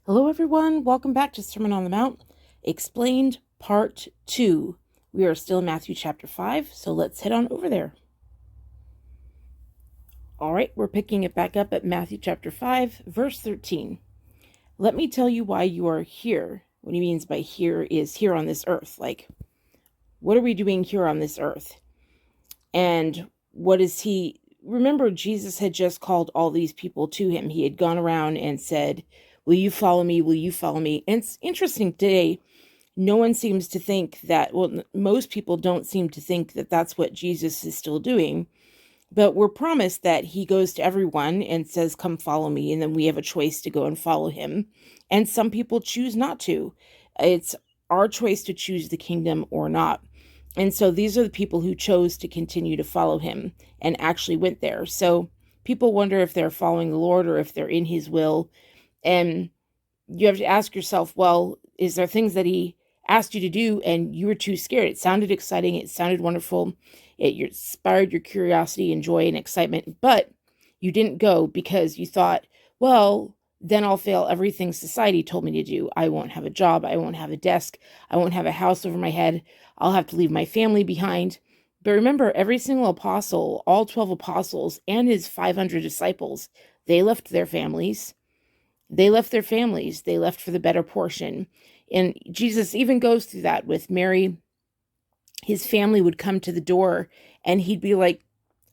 Hello, everyone. Welcome back to Sermon on the Mount, Explained Part 2. We are still in Matthew chapter 5, so let's head on over there. All right, we're picking it back up at Matthew chapter 5, verse 13. Let me tell you why you are here. What he means by here is here on this earth. Like, what are we doing here on this earth? And what is he... Remember, Jesus had just called all these people to him. He had gone around and said, will you follow me? Will you follow me? And it's interesting today, no one seems to think that, well, most people don't seem to think that that's what Jesus is still doing. But we're promised that he goes to everyone and says, come follow me. And then we have a choice to go and follow him. And some people choose not to. It's our choice to choose the kingdom or not. And so these are the people who chose to continue to follow him and actually went there. So people wonder if they're following the Lord or if they're in his will. And you have to ask yourself, well, is there things that he asked you to do and you were too scared? It sounded exciting. It sounded wonderful. It inspired your curiosity and joy and excitement, but you didn't go because you thought, well, then I'll fail everything society told me to do. I won't have a job. I won't have a desk. I won't have a house over my head. I'll have to leave my family behind. But remember, every single apostle, all 12 apostles and his 500 disciples, they left their families. They left their families. They left for the better portion. And Jesus even goes through that with Mary. His family would come to the door and he'd be like,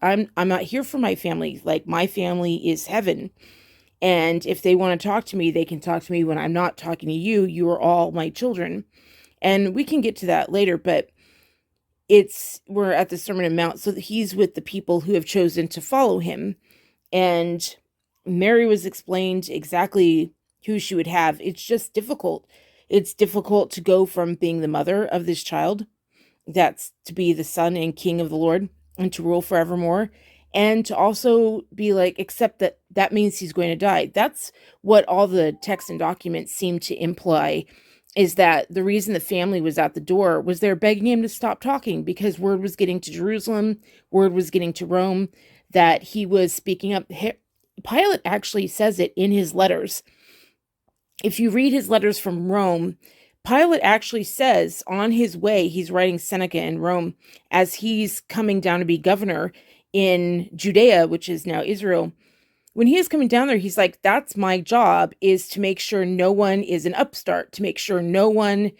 I'm not here for my family. Like, my family is heaven. And if they want to talk to me, they can talk to me when I'm not talking to you. You are all my children. And we can get to that later, but we're at the Sermon on the Mount, so that he's with the people who have chosen to follow him. And Mary was explained exactly who she would have. It's just difficult. It's difficult to go from being the mother of this child, that's to be the son and king of the Lord, and to rule forevermore, and to also be like, except that means he's going to die. That's what all the texts and documents seem to imply, is that the reason the family was at the door was they're begging him to stop talking because word was getting to Jerusalem, word was getting to Rome, that he was speaking up. Pilate actually says it in his letters. If you read his letters from Rome, Pilate actually says on his way, he's writing Seneca in Rome, as he's coming down to be governor in Judea, which is now Israel. When he is coming down there, he's like, that's my job, is to make sure no one is an upstart, to make sure no one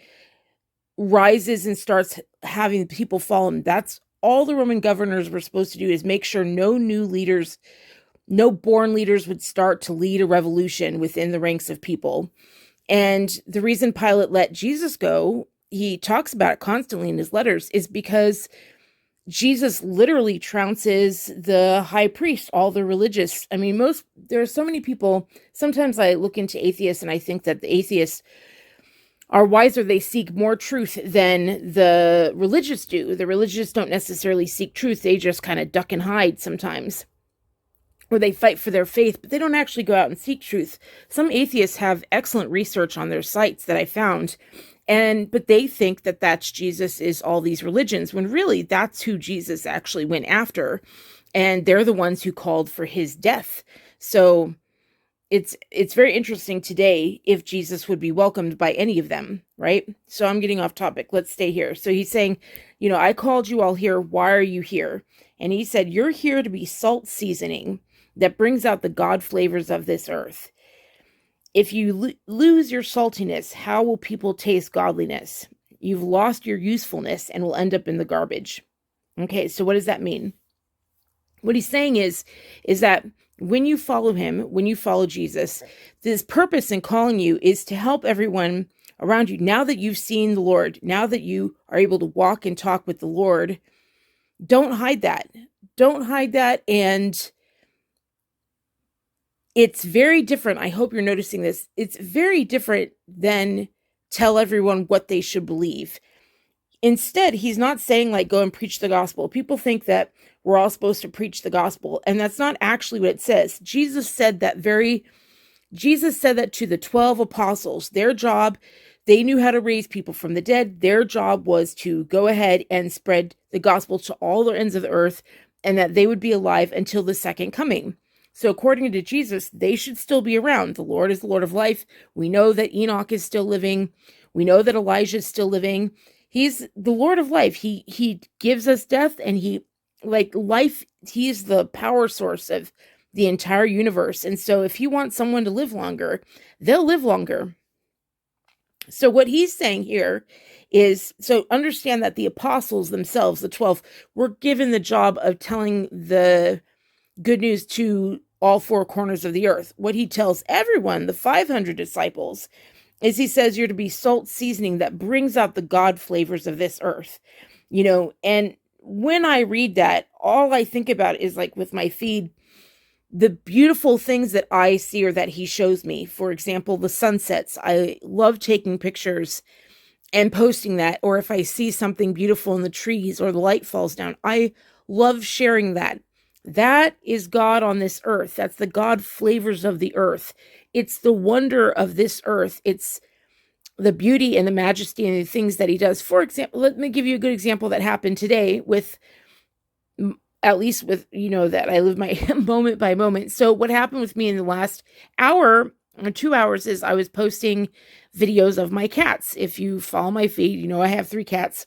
rises and starts having people follow him. That's all the Roman governors were supposed to do, is make sure no new leaders, no born leaders would start to lead a revolution within the ranks of people. And the reason Pilate let Jesus go, he talks about it constantly in his letters, is because Jesus literally trounces the high priest, all the religious. I mean, there are so many people. Sometimes I look into atheists and I think that the atheists are wiser. They seek more truth than the religious do. The religious don't necessarily seek truth. They just kind of duck and hide sometimes, or they fight for their faith, but they don't actually go out and seek truth. Some atheists have excellent research on their sites that I found, but they think that that's Jesus is all these religions, when really that's who Jesus actually went after, and they're the ones who called for his death. So it's very interesting today if Jesus would be welcomed by any of them, right? So I'm getting off topic. Let's stay here. So he's saying, I called you all here. Why are you here? And he said, you're here to be salt seasoning that brings out the God flavors of this earth. If you lose your saltiness, how will people taste godliness? You've lost your usefulness and will end up in the garbage. Okay, so what does that mean? What he's saying is that when you follow him, when you follow Jesus, this purpose in calling you is to help everyone around you. Now that you've seen the Lord, now that you are able to walk and talk with the Lord, don't hide that. Don't hide that. And it's very different. I hope you're noticing this. It's very different than tell everyone what they should believe. Instead, he's not saying like, go and preach the gospel. People think that we're all supposed to preach the gospel, and that's not actually what it says. Jesus said that to the 12 apostles. Their job, they knew how to raise people from the dead. Their job was to go ahead and spread the gospel to all the ends of the earth, and that they would be alive until the second coming. So according to Jesus, they should still be around. The Lord is the Lord of life. We know that Enoch is still living. We know that Elijah is still living. He's the Lord of life. He gives us death, and life, he's the power source of the entire universe. And so if he wants someone to live longer, they'll live longer. So what he's saying here is, so understand that the apostles themselves, the 12, were given the job of telling the good news to all four corners of the earth. What he tells everyone, the 500 disciples, is he says you're to be salt seasoning that brings out the God flavors of this earth. And when I read that, all I think about is, like, with my feed, the beautiful things that I see or that he shows me. For example, the sunsets. I love taking pictures and posting that. Or if I see something beautiful in the trees or the light falls down, I love sharing that. That is God on this earth. That's the God flavors of the earth. It's the wonder of this earth. It's the beauty and the majesty and the things that he does. For example, let me give you a good example that happened today with, at least with, that I live my moment by moment. So what happened with me in the last hour or 2 hours is I was posting videos of my cats. If you follow my feed, I have 3 cats.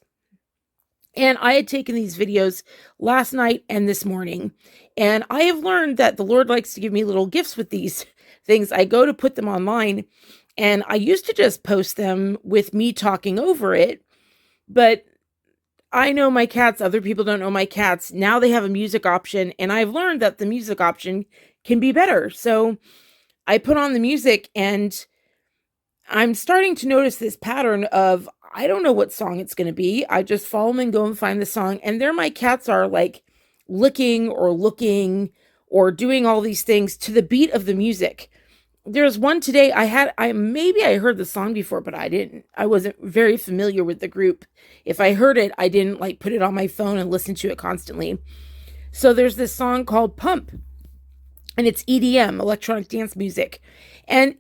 And I had taken these videos last night and this morning. And I have learned that the Lord likes to give me little gifts with these things. I go to put them online, and I used to just post them with me talking over it. But I know my cats. Other people don't know my cats. Now they have a music option, and I've learned that the music option can be better. So I put on the music, and I'm starting to notice this pattern of, I don't know what song it's going to be. I just follow them and go and find the song. And there my cats are, like, licking or looking or doing all these things to the beat of the music. There's one today maybe I heard the song before, but I wasn't very familiar with the group. If I heard it, I didn't put it on my phone and listen to it constantly. So there's this song called Pump, and it's EDM, electronic dance music. And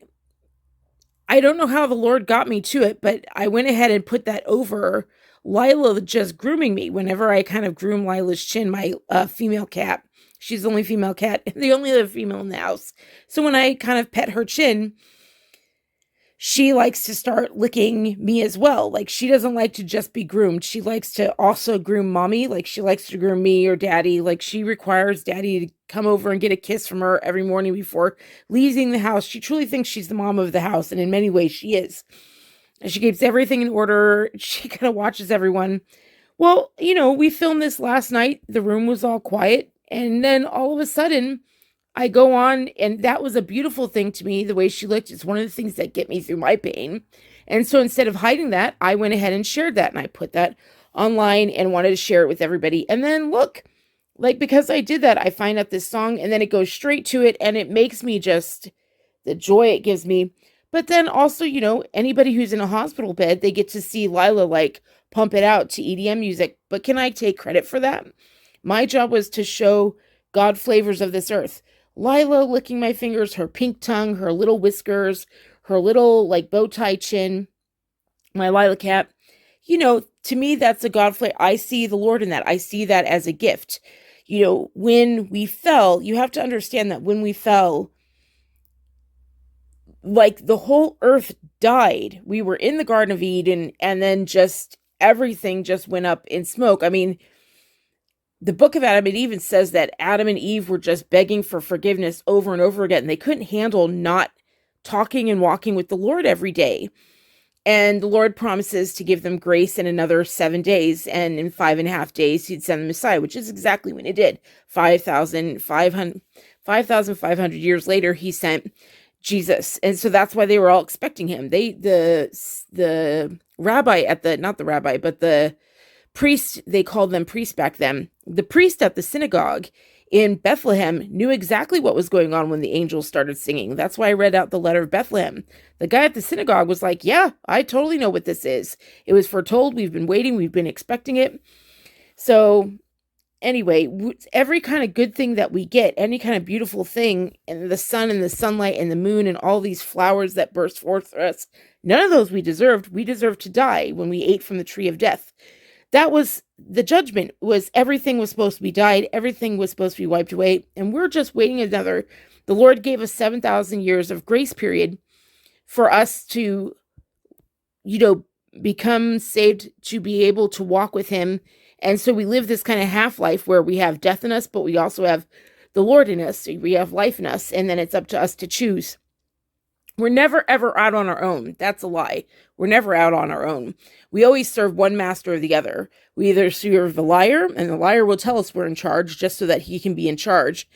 I don't know how the Lord got me to it, but I went ahead and put that over Lila just grooming me. Whenever I kind of groom Lila's chin, my female cat, she's the only female cat, the only other female in the house. So when I kind of pet her chin, she likes to start licking me as well. Like, she doesn't like to just be groomed. She likes to also groom mommy. Like, she likes to groom me or daddy. Like, she requires daddy to come over and get a kiss from her every morning before leaving the house. She truly thinks she's the mom of the house, and in many ways she is. And she keeps everything in order. She kind of watches everyone. Well, we filmed this last night. The room was all quiet. And then all of a sudden, I go on, and that was a beautiful thing to me. The way she looked is one of the things that get me through my pain. And so instead of hiding that, I went ahead and shared that, and I put that online and wanted to share it with everybody. And then look, because I did that, I find out this song, and then it goes straight to it, and it makes me just, the joy it gives me. But then also, anybody who's in a hospital bed, they get to see Lila pump it out to EDM music. But can I take credit for that? My job was to show God flavors of this earth. Lila licking my fingers, her pink tongue, her little whiskers, her little bow tie chin, my Lila cat. To me, that's a God flavor. I see the Lord in that. I see that as a gift. When we fell, you have to understand that when we fell, the whole earth died. We were in the Garden of Eden, and then just everything just went up in smoke. I mean, the book of Adam, it even says that Adam and Eve were just begging for forgiveness over and over again. They couldn't handle not talking and walking with the Lord every day. And the Lord promises to give them grace in another 7 days. And in 5.5 days, he'd send the Messiah, which is exactly when he did. 5,500 years later, he sent Jesus. And so that's why they were all expecting him. The rabbi not the rabbi, but the priest, they called them priests back then. The priest at the synagogue in Bethlehem knew exactly what was going on when the angels started singing. That's why I read out the letter of Bethlehem. The guy at the synagogue was like, yeah, I totally know what this is. It was foretold. We've been waiting. We've been expecting it. So anyway, every kind of good thing that we get, any kind of beautiful thing, and the sun and the sunlight and the moon and all these flowers that burst forth for us, none of those we deserved. We deserved to die when we ate from the tree of death. that was the judgment, was everything was supposed to be died. Everything was supposed to be wiped away. And we're just waiting another. The Lord gave us 7,000 years of grace period for us to, become saved, to be able to walk with him. And so we live this kind of half life where we have death in us, but we also have the Lord in us. We have life in us. And then it's up to us to choose. We're never, ever out on our own. That's a lie. We're never out on our own. We always serve one master or the other. We either serve the liar, and the liar will tell us we're in charge just so that he can be in charge.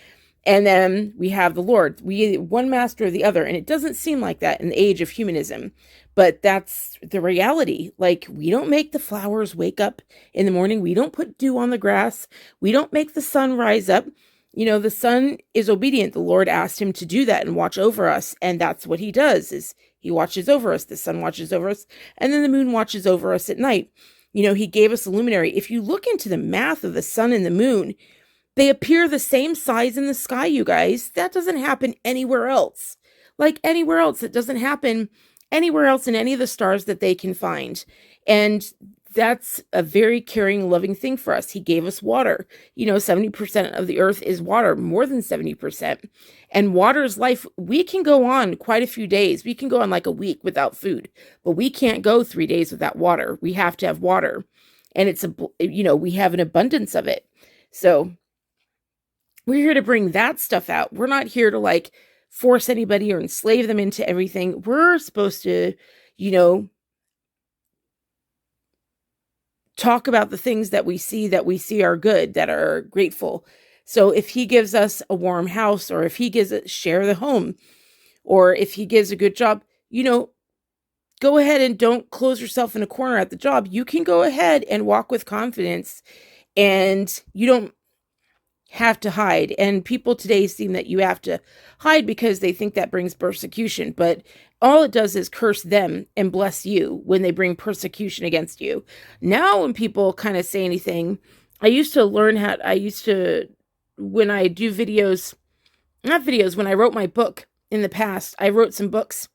And then we have the Lord. We one master or the other. And it doesn't seem like that in the age of humanism. But that's the reality. Like, we don't make the flowers wake up in the morning. We don't put dew on the grass. We don't make the sun rise up. The sun is obedient. The Lord asked him to do that and watch over us. And that's what he does, is he watches over us. The sun watches over us. And then the moon watches over us at night. He gave us a luminary. If you look into the math of the sun and the moon, they appear the same size in the sky, you guys. That doesn't happen anywhere else. Like anywhere else. It doesn't happen anywhere else in any of the stars that they can find. And that's a very caring, loving thing for us. He gave us water. 70% of the earth is water, more than 70%. And water is life. We can go on quite a few days. We can go on like a week without food, but we can't go 3 days without water. We have to have water. And we have an abundance of it. So we're here to bring that stuff out. We're not here to force anybody or enslave them into everything. We're supposed to, talk about the things that we see are good, that are grateful. So if he gives us a warm house, or if he gives us share the home, or if he gives a good job, go ahead and don't close yourself in a corner at the job. You can go ahead and walk with confidence, and you don't have to hide. And people today seem that you have to hide because they think that brings persecution, but all it does is curse them and bless you when they bring persecution against you. Now, when people kind of say anything, when I do videos, when I wrote my book in the past, I wrote some books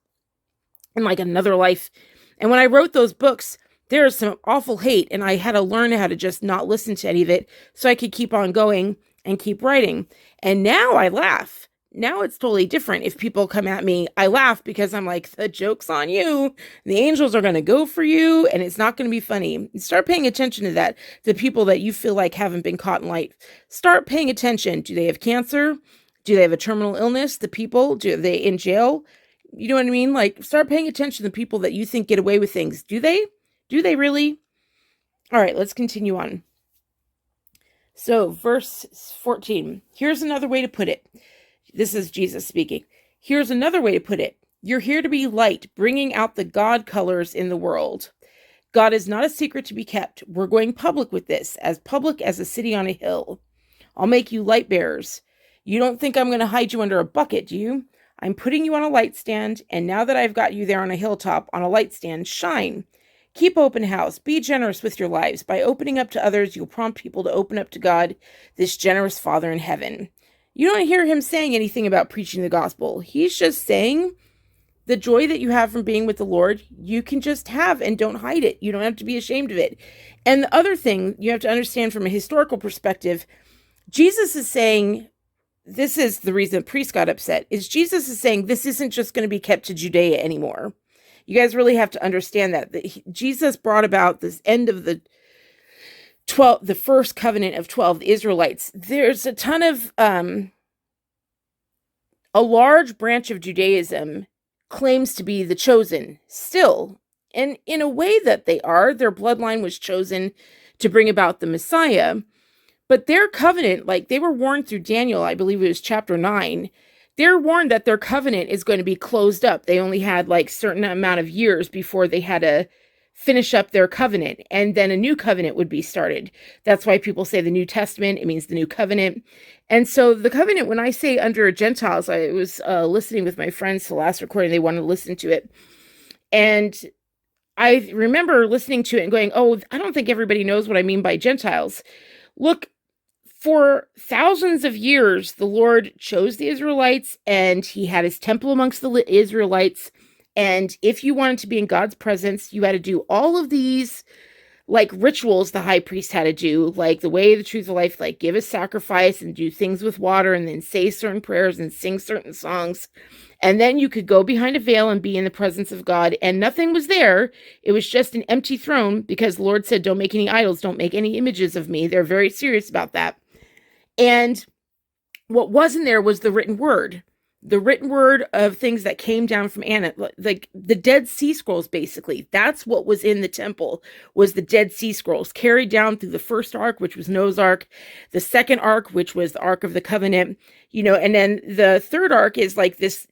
in another life. And when I wrote those books, there is some awful hate, and I had to learn how to just not listen to any of it so I could keep on going and keep writing. And now I laugh. Now it's totally different. If people come at me, I laugh because I'm like, the joke's on you. The angels are going to go for you, and it's not going to be funny. Start paying attention to that. The people that you feel like haven't been caught in light. Start paying attention. Do they have cancer? Do they have a terminal illness? The people, are they in jail? You know what I mean? Start paying attention to the people that you think get away with things. Do they? Do they really? All right, let's continue on. So, verse 14. Here's another way to put it. This is Jesus speaking. Here's another way to put it. You're here to be light, bringing out the God colors in the world. God is not a secret to be kept. We're going public with this, as public as a city on a hill. I'll make you light bearers. You don't think I'm going to hide you under a bucket, do you? I'm putting you on a light stand, and now that I've got you there on a hilltop on a light stand, shine. Keep open house. Be generous with your lives. By opening up to others, you'll prompt people to open up to God, this generous Father in heaven. You don't hear him saying anything about preaching the gospel. He's just saying the joy that you have from being with the Lord, you can just have, and don't hide it. You don't have to be ashamed of it. And the other thing you have to understand from a historical perspective, Jesus is saying, this is the reason priests got upset, is Jesus is saying this isn't just going to be kept to Judea anymore. You guys really have to understand that Jesus brought about this end of the first covenant of 12, the Israelites. There's a ton of, a large branch of Judaism claims to be the chosen still. And in a way that they are, their bloodline was chosen to bring about the Messiah. But their covenant, they were warned through Daniel, I believe it was chapter 9, they're warned that their covenant is going to be closed up. They only had certain amount of years before they had to finish up their covenant, and then a new covenant would be started. That's why people say the New Testament, it means the new covenant. And so the covenant, when I say under Gentiles, I was listening with my friends to the last recording, they wanted to listen to it. And I remember listening to it and going, oh, I don't think everybody knows what I mean by Gentiles. Look, for thousands of years, the Lord chose the Israelites, and he had his temple amongst the Israelites. And if you wanted to be in God's presence, you had to do all of these like rituals the high priest had to do, like the way, the truth, the life, like give a sacrifice and do things with water and then say certain prayers and sing certain songs. And then you could go behind a veil and be in the presence of God, and nothing was there. It was just an empty throne, because the Lord said, don't make any idols, don't make any images of me. They're very serious about that. And what wasn't there was the written word of things that came down from Anna, like the Dead Sea Scrolls, basically. That's what was in the temple, was the Dead Sea Scrolls, carried down through the first ark, which was Noah's Ark, the second ark, which was the Ark of the Covenant, and then the third ark is like this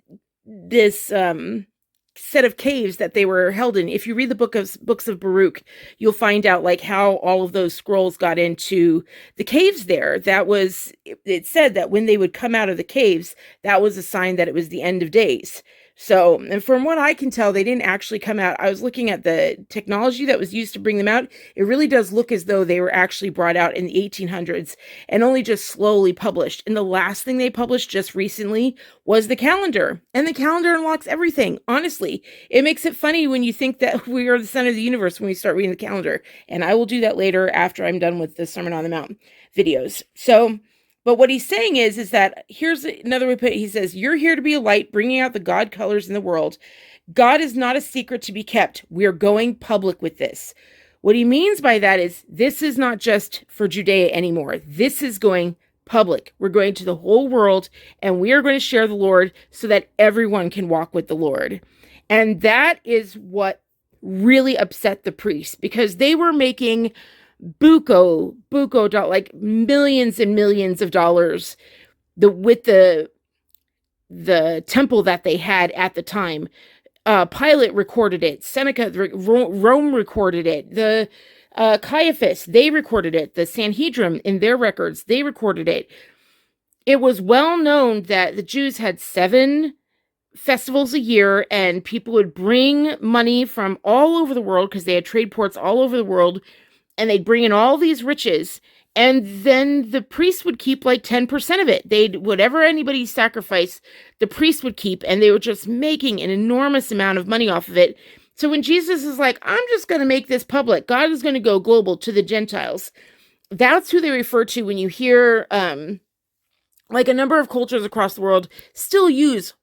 set of caves that they were held in. If you read the books of Baruch, you'll find out like how all of those scrolls got into the caves there. It said that when they would come out of the caves, that was a sign that it was the end of days. So, and from what I can tell, they didn't actually come out. I was looking at the technology that was used to bring them out. It really does look as though they were actually brought out in the 1800s and only just slowly published. And the last thing they published just recently was the calendar. And the calendar unlocks everything. Honestly, it makes it funny when you think that we are the center of the universe when we start reading the calendar. And I will do that later after I'm done with the Sermon on the Mount videos. So, but what he's saying is that, here's another way to put it. He says, you're here to be a light, bringing out the God colors in the world. God is not a secret to be kept. We are going public with this. What he means by that is, this is not just for Judea anymore. This is going public. We're going to the whole world, and we are going to share the Lord so that everyone can walk with the Lord. And that is what really upset the priests, because they were making buco, like millions and millions of dollars with the temple that they had at the time. Pilate recorded it. Seneca, Rome recorded it. The Caiaphas, they recorded it. The Sanhedrin, in their records, they recorded it. It was well known that the Jews had 7 festivals a year, and people would bring money from all over the world, because they had trade ports all over the world, and they'd bring in all these riches, and then the priest would keep like 10% of it. Whatever anybody sacrificed, the priest would keep, and they were just making an enormous amount of money off of it. So when Jesus is like, I'm just going to make this public, God is going to go global to the Gentiles, that's who they refer to when you hear, like a number of cultures across the world still use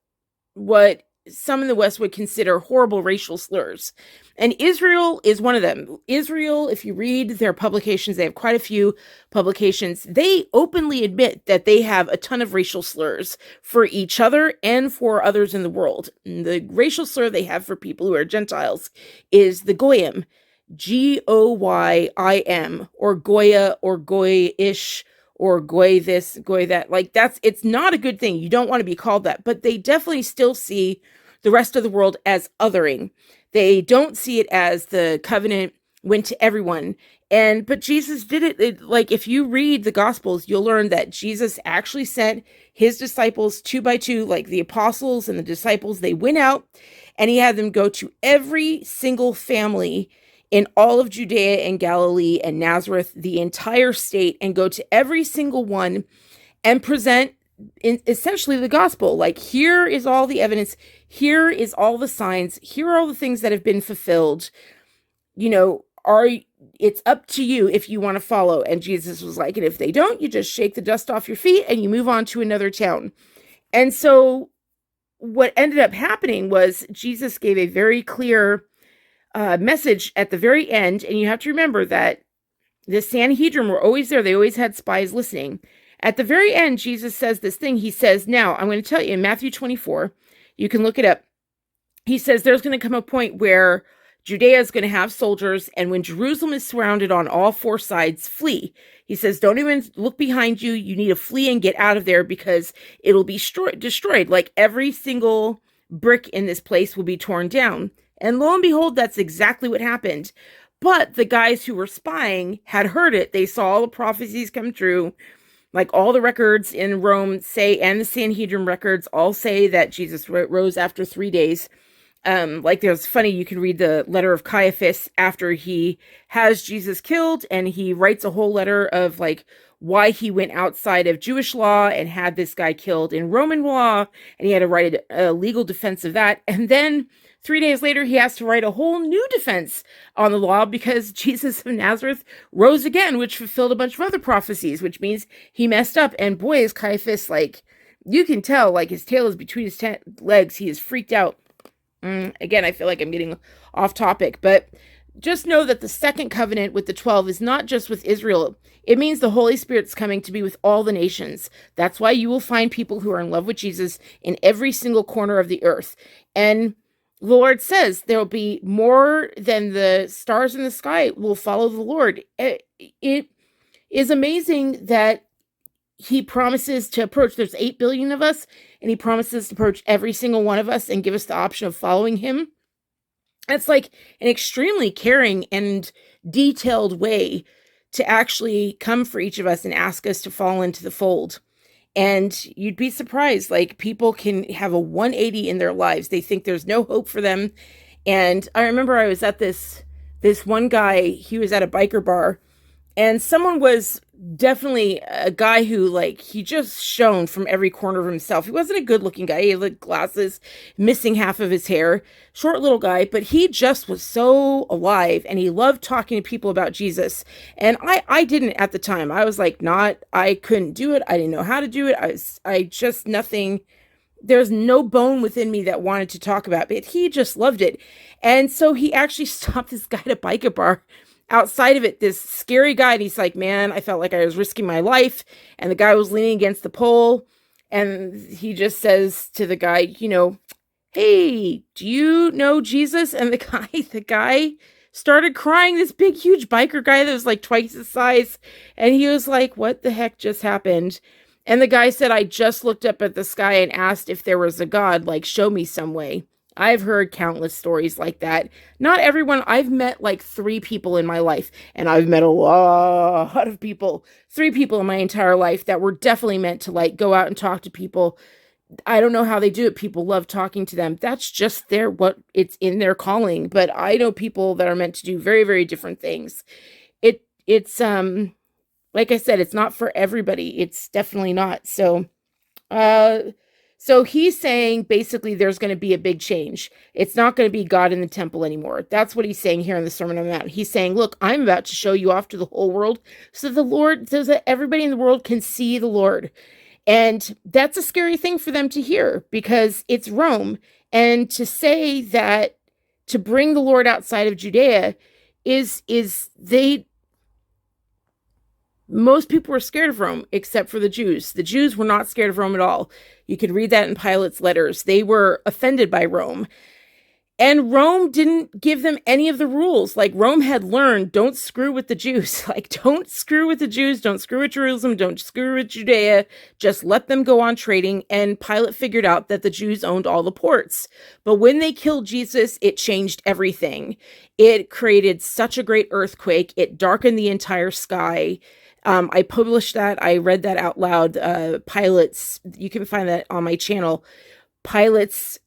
what some in the West would consider horrible racial slurs. And Israel is one of them. Israel, if you read their publications, they have quite a few publications. They openly admit that they have a ton of racial slurs for each other and for others in the world. And the racial slur they have for people who are Gentiles is the Goyim, Goyim, or Goya, or Goyish, or goy this, goy that. Like, it's not a good thing. You don't want to be called that. But they definitely still see the rest of the world as othering. They don't see it as the covenant went to everyone. But Jesus did it. Like, if you read the Gospels, you'll learn that Jesus actually sent his disciples 2 by 2, like the apostles and the disciples. They went out and he had them go to every single family in all of Judea and Galilee and Nazareth, the entire state, and go to every single one and present essentially the gospel. Like, here is all the evidence. Here is all the signs. Here are all the things that have been fulfilled. It's up to you if you want to follow. And Jesus was like, and if they don't, you just shake the dust off your feet and you move on to another town. And so what ended up happening was Jesus gave a very clear message at the very end. And you have to remember that the Sanhedrin were always there. They always had spies listening. At the very end, Jesus says this thing. He says, now, I'm going to tell you in Matthew 24, you can look it up. He says there's going to come a point where Judea is going to have soldiers, and when Jerusalem is surrounded on all 4 sides, flee. He says, don't even look behind you. You need to flee and get out of there, because it'll be destroyed. Like, every single brick in this place will be torn down. And lo and behold, that's exactly what happened. But the guys who were spying had heard it. They saw all the prophecies come true. Like, all the records in Rome say, and the Sanhedrin records all say that Jesus rose after 3 days. Like, there's funny, you can read the letter of Caiaphas after he has Jesus killed, and he writes a whole letter of like why he went outside of Jewish law and had this guy killed in Roman law, and he had to write a legal defense of that. And then 3 days later, he has to write a whole new defense on the law because Jesus of Nazareth rose again, which fulfilled a bunch of other prophecies, which means he messed up. And boy, is Caiaphas, like, you can tell, like, his tail is between his legs. He is freaked out. Again, I feel like I'm getting off topic, but just know that the second covenant with the 12 is not just with Israel. It means the Holy Spirit's coming to be with all the nations. That's why you will find people who are in love with Jesus in every single corner of the earth. And the Lord says there will be more than the stars in the sky will follow the Lord. It is amazing that he promises to approach, there's 8 billion of us, and he promises to approach every single one of us and give us the option of following him. It's like an extremely caring and detailed way to actually come for each of us and ask us to fall into the fold. And you'd be surprised, like, people can have a 180 in their lives. They think there's no hope for them. And I remember I was at this one guy, he was at a biker bar, and someone was definitely a guy who, like, he just shone from every corner of himself. He wasn't a good looking guy. He had like glasses, missing half of his hair, short little guy, but he just was so alive, and he loved talking to people about Jesus. And I didn't at the time. I was like, I couldn't do it. I didn't know how to do it. I just nothing. There's no bone within me that wanted to talk about it. He just loved it. And so he actually stopped this guy at a biker bar outside of it, this scary guy, and he's like, man, I felt like I was risking my life. And the guy was leaning against the pole, and he just says to the guy, hey, do you know Jesus? And the guy started crying, this big, huge biker guy that was like twice his size. And he was like, what the heck just happened? And the guy said, I just looked up at the sky and asked if there was a God, like, show me some way. I've heard countless stories like that. Not everyone. I've met like 3 people in my life, and I've met a lot of people, 3 people in my entire life that were definitely meant to, like, go out and talk to people. I don't know how they do it. People love talking to them. That's just it's in their calling. But I know people that are meant to do very, very different things. It's like I said, it's not for everybody. It's definitely not. So he's saying basically there's going to be a big change. It's not going to be God in the temple anymore. That's what he's saying here in the Sermon on the Mount. He's saying, look, I'm about to show you off to the whole world so that everybody in the world can see the Lord. And that's a scary thing for them to hear, because it's Rome. And to say that, to bring the Lord outside of Judea most people were scared of Rome, except for the Jews. The Jews were not scared of Rome at all. You could read that in Pilate's letters. They were offended by Rome. And Rome didn't give them any of the rules. Like, Rome had learned, don't screw with the Jews. Like, don't screw with the Jews. Don't screw with Jerusalem. Don't screw with Judea. Just let them go on trading. And Pilate figured out that the Jews owned all the ports. But when they killed Jesus, it changed everything. It created such a great earthquake. It darkened the entire sky. I published that. I read that out loud. Pilate's, you can find that on my channel. Pilate's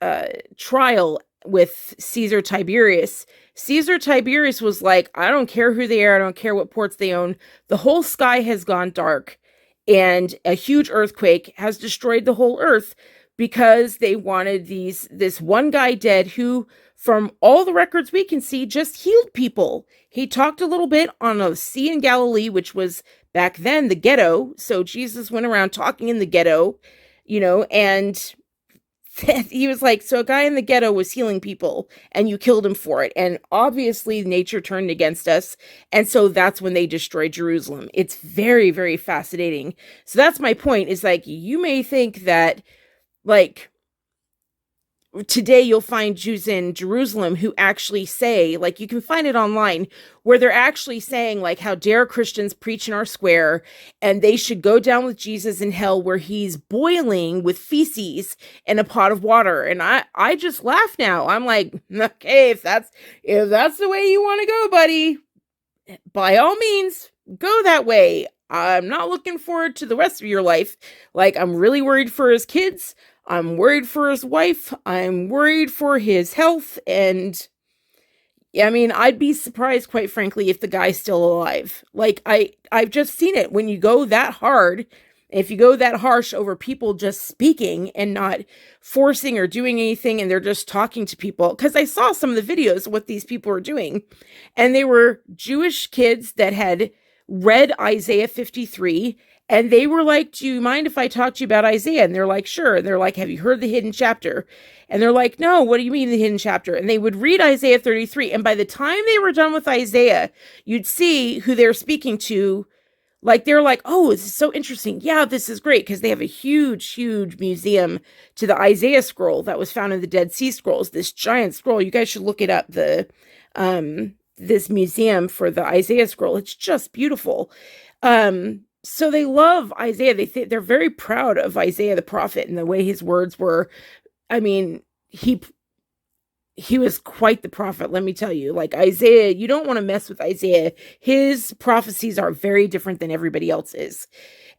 trial with Caesar Tiberius. Caesar Tiberius was like, I don't care who they are. I don't care what ports they own. The whole sky has gone dark, and a huge earthquake has destroyed the whole earth because they wanted this one guy dead who, from all the records we can see, just healed people. He talked a little bit on a sea in Galilee, which was back then the ghetto. So Jesus went around talking in the ghetto, and he was like, so a guy in the ghetto was healing people and you killed him for it. And obviously nature turned against us. And so that's when they destroyed Jerusalem. It's very, very fascinating. So that's my point, is like, you may think that, like, today you'll find Jews in Jerusalem who actually say, like, you can find it online, where they're actually saying, like, how dare Christians preach in our square, and they should go down with Jesus in hell, where he's boiling with feces in a pot of water. And I just laugh now. I'm like, okay, if that's the way you want to go, buddy, by all means, go that way. I'm not looking forward to the rest of your life. Like, I'm really worried for his kids. I'm worried for his wife. I'm worried for his health. And I mean, I'd be surprised, quite frankly, if the guy's still alive. Like, I've just seen it. When you go that hard, if you go that harsh over people just speaking and not forcing or doing anything, and they're just talking to people. Because I saw some of the videos of what these people were doing, and they were Jewish kids that had read Isaiah 53, and they were like, do you mind if I talk to you about Isaiah? And they're like, sure. And they're like, have you heard the hidden chapter? And they're like, no, what do you mean the hidden chapter? And they would read Isaiah 33. And by the time they were done with Isaiah, you'd see who they're speaking to. Like, they're like, oh, this is so interesting. Yeah, this is great. Because they have a huge, huge museum to the Isaiah scroll that was found in the Dead Sea Scrolls. This giant scroll. You guys should look it up. This museum for the Isaiah scroll. It's just beautiful. So they love Isaiah. They're very proud of Isaiah the prophet and the way his words were. I mean, he was quite the prophet, let me tell you. Like, Isaiah, you don't want to mess with Isaiah. His prophecies are very different than everybody else's.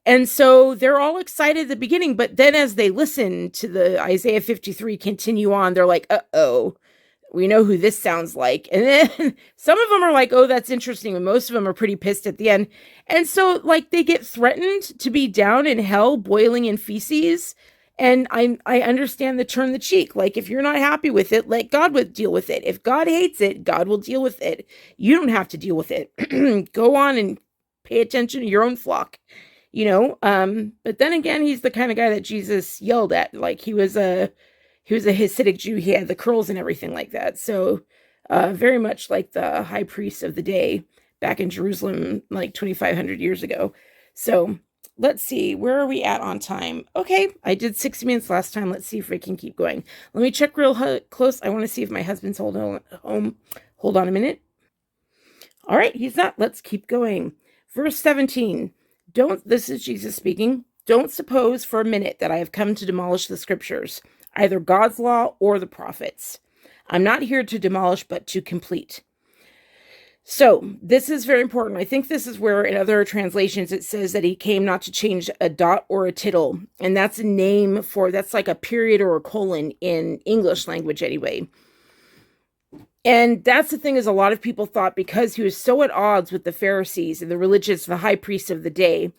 And so they're all excited at the beginning, but then as they listen to the Isaiah 53 continue on, they're like, uh-oh, we know who this sounds like. And then some of them are like, oh, that's interesting. And most of them are pretty pissed at the end. And so, like, they get threatened to be down in hell, boiling in feces. And I understand the turn the cheek. Like, if you're not happy with it, let God deal with it. If God hates it, God will deal with it. You don't have to deal with it. Go on and pay attention to your own flock, you know? But then again, he's the kind of guy that Jesus yelled at. Like, he was a Hasidic Jew. He had the curls and everything like that. So, very much like the high priest of the day back in Jerusalem, like 2,500 years ago. So, let's see, where are we at on time? Okay, I did 60 minutes last time. Let's see if we can keep going. Let me check real close. I want to see if my husband's home. Hold on a minute. All right, he's not. Let's keep going. Verse 17. This is Jesus speaking. Don't suppose for a minute that I have come to demolish the scriptures, either God's law or the prophets. I'm not here to demolish, but to complete. So this is very important. I think this is where in other translations it says that he came not to change a dot or a tittle. And that's a name that's like a period or a colon in English language anyway. And that's the thing, is a lot of people thought because he was so at odds with the Pharisees and the high priests of the day,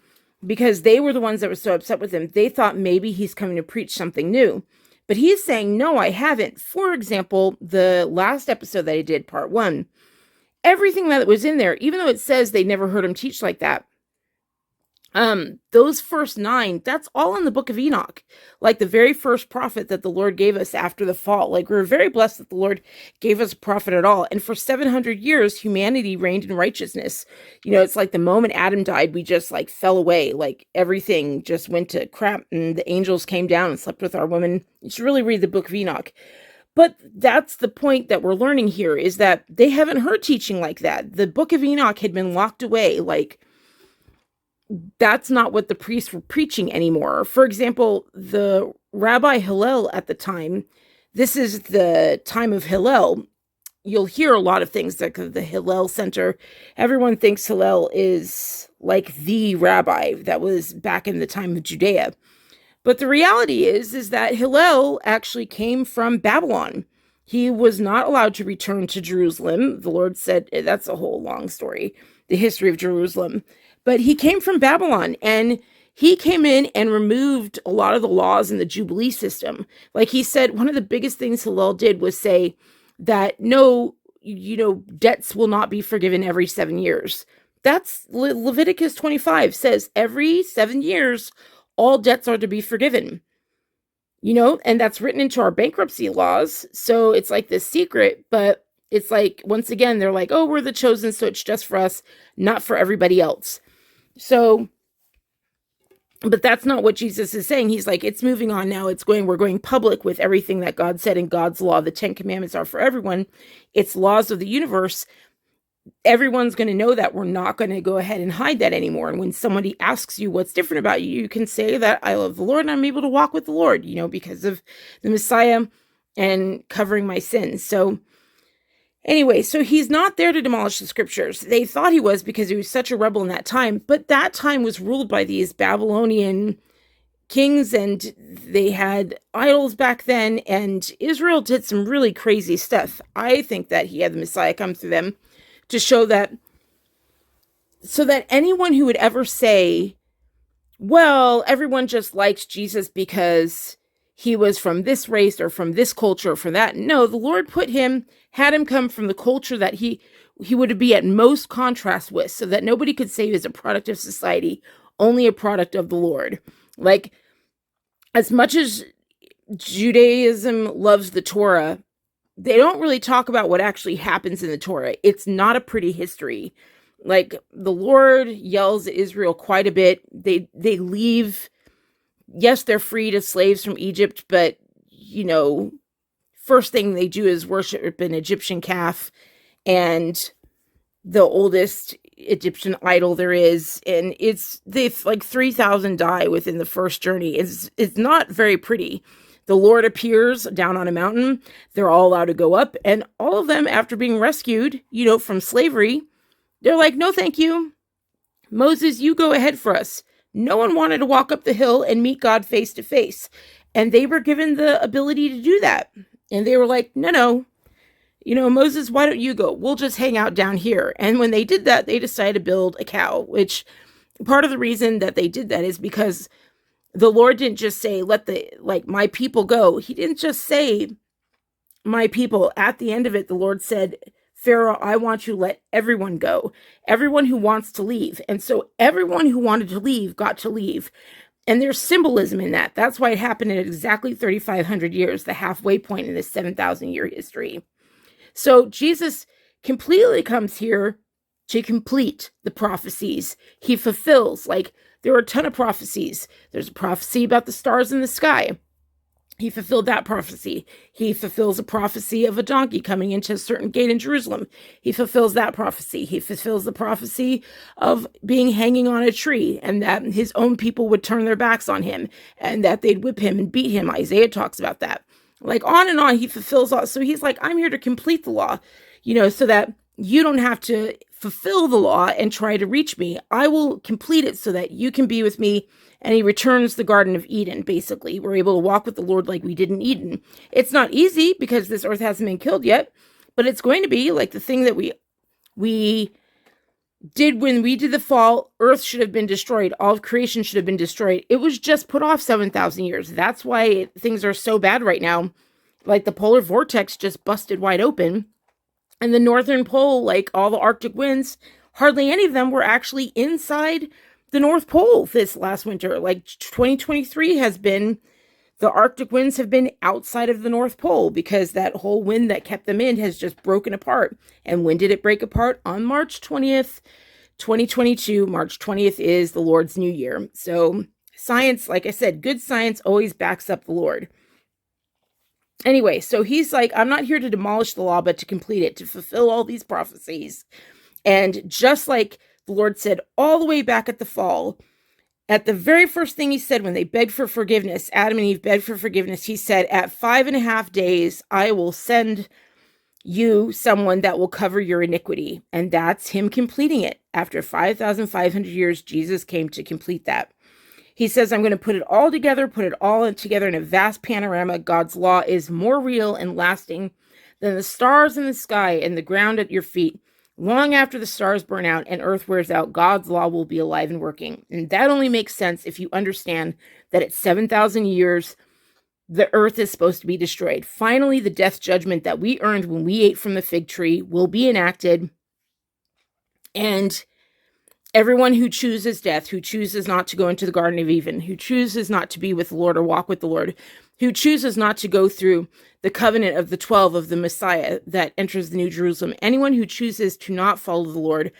because they were the ones that were so upset with him, they thought maybe he's coming to preach something new. But he's saying, no, I haven't. For example, the last episode that I did, part 1, everything that was in there, even though it says they never heard him teach like that, those first 9, that's all in the book of Enoch. Like the very first prophet that the Lord gave us after the fall. Like, we're very blessed that the Lord gave us a prophet at all. And for 700 years, humanity reigned in righteousness. You know, it's like the moment Adam died, we just like fell away. Like everything just went to crap, and the angels came down and slept with our women. You should really read the book of Enoch. But that's the point that we're learning here, is that they haven't heard teaching like that. The book of Enoch had been locked away. Like, that's not what the priests were preaching anymore. For example, the Rabbi Hillel at the time, this is the time of Hillel. You'll hear a lot of things like the Hillel Center. Everyone thinks Hillel is like the rabbi that was back in the time of Judea. But the reality is that Hillel actually came from Babylon. He was not allowed to return to Jerusalem. The Lord said, that's a whole long story, the history of Jerusalem. But he came from Babylon, and he came in and removed a lot of the laws in the Jubilee system. Like he said, one of the biggest things Hillel did was say that no, debts will not be forgiven every 7 years. That's Leviticus 25 says every 7 years, all debts are to be forgiven. And that's written into our bankruptcy laws. So it's like this secret, but it's like, once again, they're like, oh, we're the chosen, so it's just for us, not for everybody else. So, but that's not what Jesus is saying. He's like, it's moving on now. We're going public with everything that God said in God's law. The 10 commandments are for everyone. It's laws of the universe. Everyone's going to know that. We're not going to go ahead and hide that anymore. And when somebody asks you what's different about you, you can say that I love the Lord and I'm able to walk with the Lord, because of the Messiah and covering my sins. So anyway, so he's not there to demolish the scriptures. They thought he was because he was such a rebel in that time, but that time was ruled by these Babylonian kings, and they had idols back then, and Israel did some really crazy stuff. I think that he had the Messiah come through them to show that, so that anyone who would ever say, well, everyone just liked Jesus because he was from this race or from this culture or from that. No, the Lord had him come from the culture that he would be at most contrast with, so that nobody could say he was a product of society, only a product of the Lord. Like, as much as Judaism loves the Torah, they don't really talk about what actually happens in the Torah. It's not a pretty history. Like, the Lord yells at Israel quite a bit. They leave. Yes, they're freed as slaves from Egypt, but, first thing they do is worship an Egyptian calf and the oldest Egyptian idol there is. And they've like 3,000 die within the first journey. It's not very pretty. The Lord appears down on a mountain. They're all allowed to go up. And all of them, after being rescued, from slavery, they're like, no, thank you. Moses, you go ahead for us. No one wanted to walk up the hill and meet God face to face. And they were given the ability to do that. And they were like, no. Moses, why don't you go? We'll just hang out down here. And when they did that, they decided to build a cow, which part of the reason that they did that is because the Lord didn't just say, my people go. He didn't just say, my people. At the end of it, the Lord said, Pharaoh, I want you to let everyone go. Everyone who wants to leave. And so everyone who wanted to leave got to leave. And there's symbolism in that. That's why it happened in exactly 3,500 years, the halfway point in this 7,000-year history. So Jesus completely comes here to complete the prophecies. He fulfills, there are a ton of prophecies. There's a prophecy about the stars in the sky. He fulfilled that prophecy. He fulfills a prophecy of a donkey coming into a certain gate in Jerusalem. He fulfills that prophecy. He fulfills the prophecy of being hanging on a tree, and that his own people would turn their backs on him and that they'd whip him and beat him. Isaiah talks about that. On and on, he fulfills all. So he's like, I'm here to complete the law, so that you don't have to fulfill the law and try to reach me. I will complete it so that you can be with me. And he returns the Garden of Eden, basically. We're able to walk with the Lord like we did in Eden. It's not easy because this earth hasn't been killed yet, but it's going to be like the thing that we did when we did the fall. Earth should have been destroyed. All of creation should have been destroyed. It was just put off 7,000 years. That's why things are so bad right now. Like the polar vortex just busted wide open. And the northern pole, all the Arctic winds, hardly any of them were actually inside the North Pole this last winter. 2023 has been, the Arctic winds have been outside of the North Pole because that whole wind that kept them in has just broken apart. And when did it break apart? On March 20th, 2022. March 20th is the Lord's New Year. So science, like I said, good science always backs up the Lord. Anyway, so he's like, I'm not here to demolish the law, but to complete it, to fulfill all these prophecies. And just like the Lord said all the way back at the fall, at the very first thing he said when they begged for forgiveness, Adam and Eve begged for forgiveness, he said, at 5.5 days, I will send you someone that will cover your iniquity. And that's him completing it. After 5,500 years, Jesus came to complete that. He says, I'm going to put it all together in a vast panorama. God's law is more real and lasting than the stars in the sky and the ground at your feet. Long after the stars burn out and earth wears out, God's law will be alive and working. And that only makes sense if you understand that at 7,000 years, the earth is supposed to be destroyed. Finally, the death judgment that we earned when we ate from the fig tree will be enacted. And everyone who chooses death, who chooses not to go into the Garden of Eden, who chooses not to be with the Lord or walk with the Lord, who chooses not to go through the covenant of the 12 of the Messiah that enters the New Jerusalem, anyone who chooses to not follow the Lord,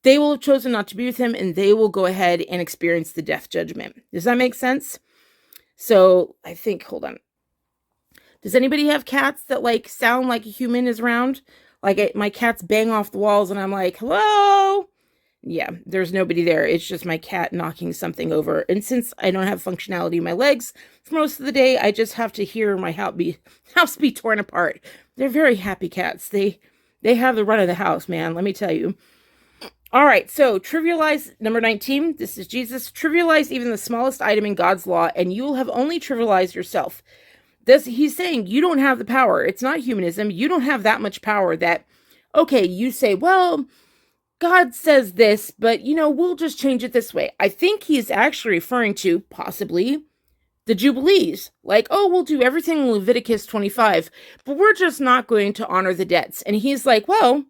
they will have chosen not to be with him, and they will go ahead and experience the death judgment. Does that make sense? So I think, hold on. Does anybody have cats that sound like a human is around? My cats bang off the walls and I'm like, hello? Yeah, there's nobody there. It's just my cat knocking something over. And since I don't have functionality in my legs for most of the day, I just have to hear my house be torn apart. They're very happy cats. They have the run of the house, man. Let me tell you. All right, so trivialize number 19. This is Jesus. Trivialize even the smallest item in God's law, and you will have only trivialized yourself. He's saying you don't have the power. It's not humanism. You don't have that much power that, okay, you say, well, God says this, but we'll just change it this way. I think he's actually referring to possibly the Jubilees. Like, oh, we'll do everything in Leviticus 25, but we're just not going to honor the debts. And he's like, well,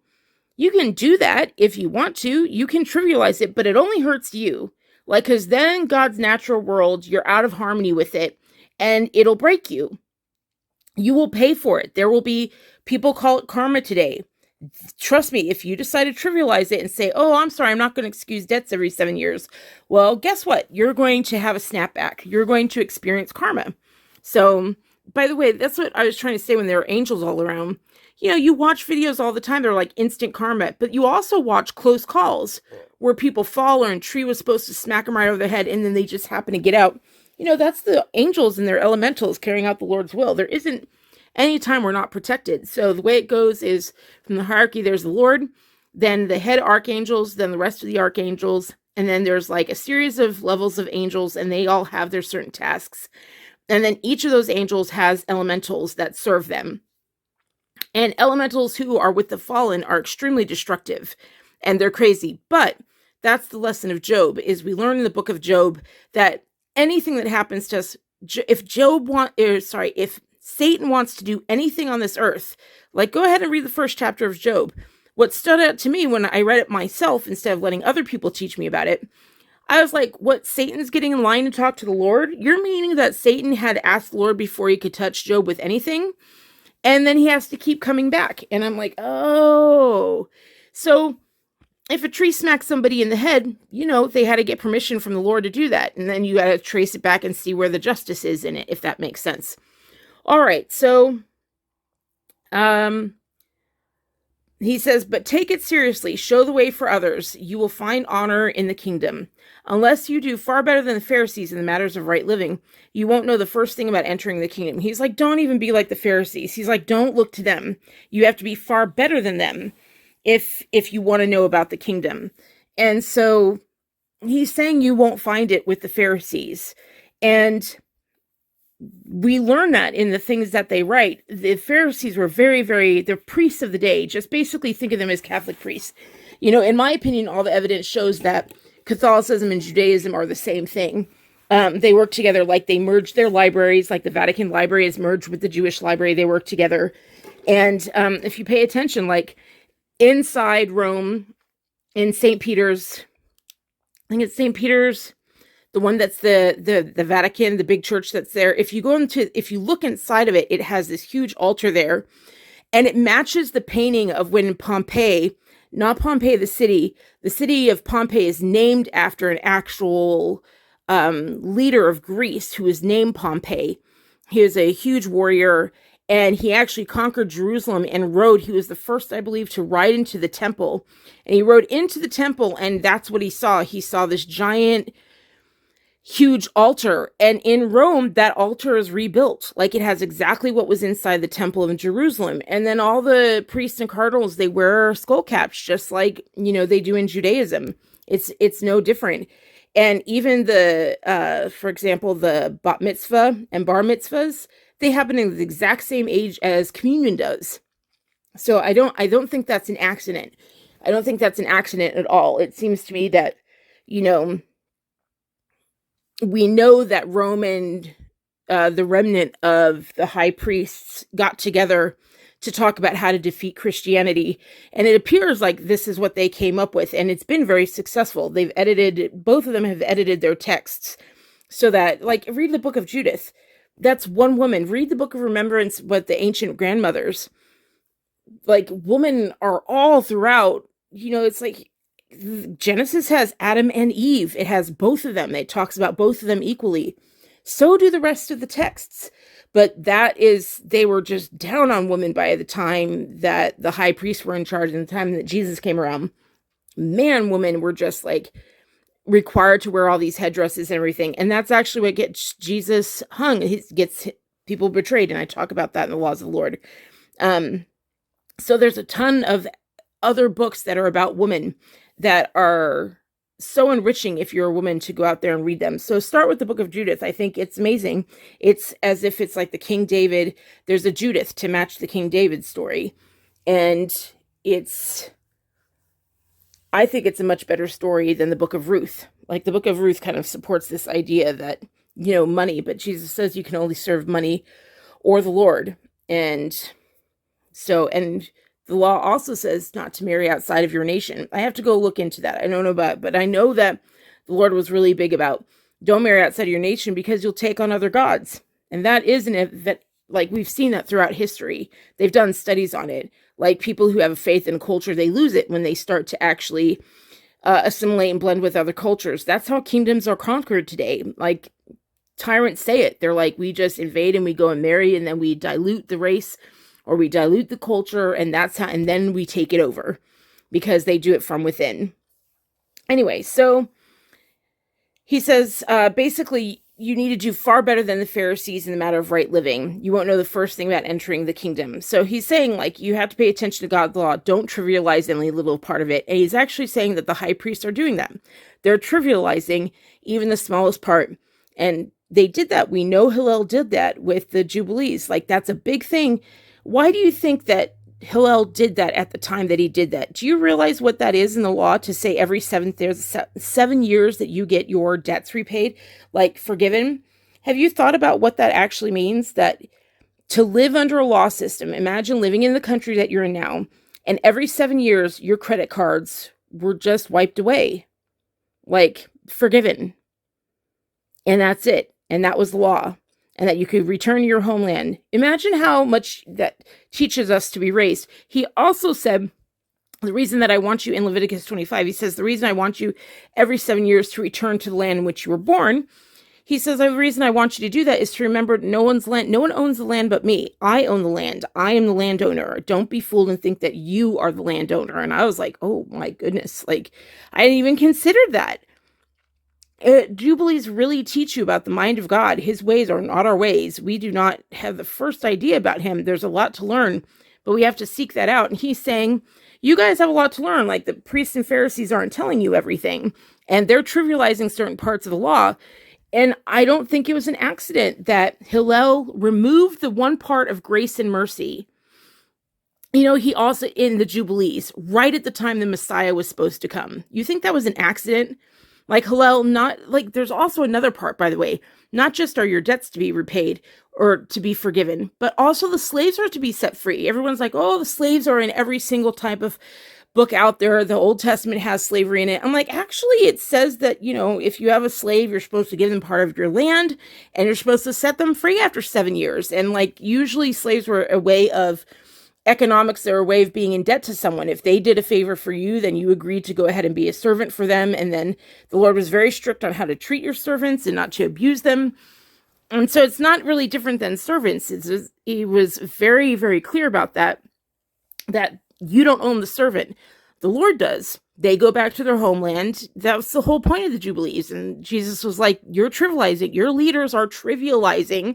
you can do that if you want to. You can trivialize it, but it only hurts you. Like, because then God's natural world, you're out of harmony with it, and it'll break you. You will pay for it. There will be, people call it karma today. Trust me, if you decide to trivialize it and say, oh, I'm sorry, I'm not going to excuse debts every 7 years. Well, guess what? You're going to have a snapback. You're going to experience karma. So, by the way, that's what I was trying to say when there were angels all around. You watch videos all the time. They're like instant karma, but you also watch close calls where people fall or a tree was supposed to smack them right over their head and then they just happen to get out. That's the angels and their elementals carrying out the Lord's will. There isn't any time we're not protected. So the way it goes is from the hierarchy, there's the Lord, then the head archangels, then the rest of the archangels, and then there's like a series of levels of angels, and they all have their certain tasks. And then each of those angels has elementals that serve them. And elementals who are with the fallen are extremely destructive, and they're crazy. But that's the lesson of Job, is we learn in the book of Job that anything that happens to us, if Satan wants to do anything on this earth, like go ahead and read the first chapter of Job. What stood out to me when I read it myself, instead of letting other people teach me about it, I was like, what, Satan's getting in line to talk to the Lord? You're meaning that Satan had asked the Lord before he could touch Job with anything? And then he has to keep coming back. And I'm like, oh. So if a tree smacks somebody in the head, they had to get permission from the Lord to do that. And then you got to trace it back and see where the justice is in it, if that makes sense. All right, so he says, but take it seriously. Show the way for others. You will find honor in the kingdom. Unless you do far better than the Pharisees in the matters of right living, you won't know the first thing about entering the kingdom. He's like, don't even be like the Pharisees. He's like, don't look to them. You have to be far better than them if you want to know about the kingdom. And so he's saying you won't find it with the Pharisees. And we learn that in the things that they write. The Pharisees were very, very, they're priests of the day. Just basically think of them as Catholic priests. In my opinion, all the evidence shows that Catholicism and Judaism are the same thing. They work together, like they merged their libraries, like the Vatican Library is merged with the Jewish library. They work together. And if you pay attention, like inside Rome, in St. Peter's, I think it's St. Peter's, the one that's the Vatican, the big church that's there. If you look inside of it, it has this huge altar there, and it matches the painting of when Pompeii, not Pompeii the city of Pompeii is named after an actual leader of Greece who is named Pompey. He was a huge warrior, and he actually conquered Jerusalem and rode. He was the first, I believe, to ride into the temple, and he rode into the temple, and that's what he saw. He saw this giant, huge altar, and in Rome that altar is rebuilt. Like, it has exactly what was inside the temple in Jerusalem. And then all the priests and cardinals, they wear skull caps just like they do in Judaism. It's no different. And even the for example, the bat mitzvah and bar mitzvahs, they happen in the exact same age as communion does. So I don't think that's an accident. I don't think that's an accident at all. It seems to me that we know that Rome and the remnant of the high priests got together to talk about how to defeat Christianity. And it appears like this is what they came up with. And it's been very successful. Both of them have edited their texts so that, like, read the book of Judith. That's one woman. Read the book of remembrance with the ancient grandmothers. Like, women are all throughout, it's like, Genesis has Adam and Eve. It has both of them. It talks about both of them equally. So do the rest of the texts. But they were just down on women by the time that the high priests were in charge and the time that Jesus came around. Man, women were just like required to wear all these headdresses and everything. And that's actually what gets Jesus hung. He gets people betrayed. And I talk about that in the Laws of the Lord. So there's a ton of other books that are about women that are so enriching if you're a woman to go out there and read them. So start with the book of Judith. I think it's amazing. It's as if it's like the King David. There's a Judith to match the King David story. And I think it's a much better story than the book of Ruth. Like the book of Ruth kind of supports this idea that, money, but Jesus says you can only serve money or the Lord. And the law also says not to marry outside of your nation. I have to go look into that. I don't know about it, but I know that the Lord was really big about don't marry outside of your nation because you'll take on other gods. And that is an event, like we've seen that throughout history. They've done studies on it. Like people who have a faith in culture, they lose it when they start to actually assimilate and blend with other cultures. That's how kingdoms are conquered today. Like tyrants say it. They're like, we just invade and we go and marry and then we dilute the race or we dilute the culture, and and then we take it over because they do it from within. Anyway, so he says, basically, you need to do far better than the Pharisees in the matter of right living. You won't know the first thing about entering the kingdom. So he's saying, like, you have to pay attention to God's law. Don't trivialize any little part of it. And he's actually saying that the high priests are doing that. They're trivializing even the smallest part. And they did that. We know Hillel did that with the Jubilees. Like, that's a big thing. Why do you think that Hillel did that at the time that he did that? Do you realize what that is in the law to say every 7 years that you get your debts repaid, like forgiven? Have you thought about what that actually means? That to live under a law system, imagine living in the country that you're in now, and every 7 years your credit cards were just wiped away, like forgiven. And that's it. And that was the law. And that you could return to your homeland. Imagine how much that teaches us to be raised. He also said, the reason that I want you in Leviticus 25, he says, the reason I want you every 7 years to return to the land in which you were born, he says, the reason I want you to do that is to remember no one owns the land but me. I own the land. I am the landowner. Don't be fooled and think that you are the landowner. And I was like, oh my goodness. Like, I hadn't even considered that. Jubilees really teach you about the mind of God. His ways are not our ways. We do not have the first idea about him. There's a lot to learn, but we have to seek that out. And he's saying, you guys have a lot to learn. Like the priests and Pharisees aren't telling you everything, and they're trivializing certain parts of the law. And I don't think it was an accident that Hillel removed the one part of grace and mercy. He also, in the Jubilees, right at the time the Messiah was supposed to come. You think that was an accident? Like Hillel, there's also another part, by the way, not just are your debts to be repaid or to be forgiven, but also the slaves are to be set free. Everyone's like, oh, the slaves are in every single type of book out there. The Old Testament has slavery in it. I'm like, actually, it says that, if you have a slave, you're supposed to give them part of your land and you're supposed to set them free after 7 years. And like, usually slaves were a way of economics, are a way of being in debt to someone. If they did a favor for you, then you agreed to go ahead and be a servant for them. And then the Lord was very strict on how to treat your servants and not to abuse them. And so it's not really different than servants. He was very, very clear about that you don't own the servant. The Lord does. They go back to their homeland. That was the whole point of the Jubilees. And Jesus was like, you're trivializing. Your leaders are trivializing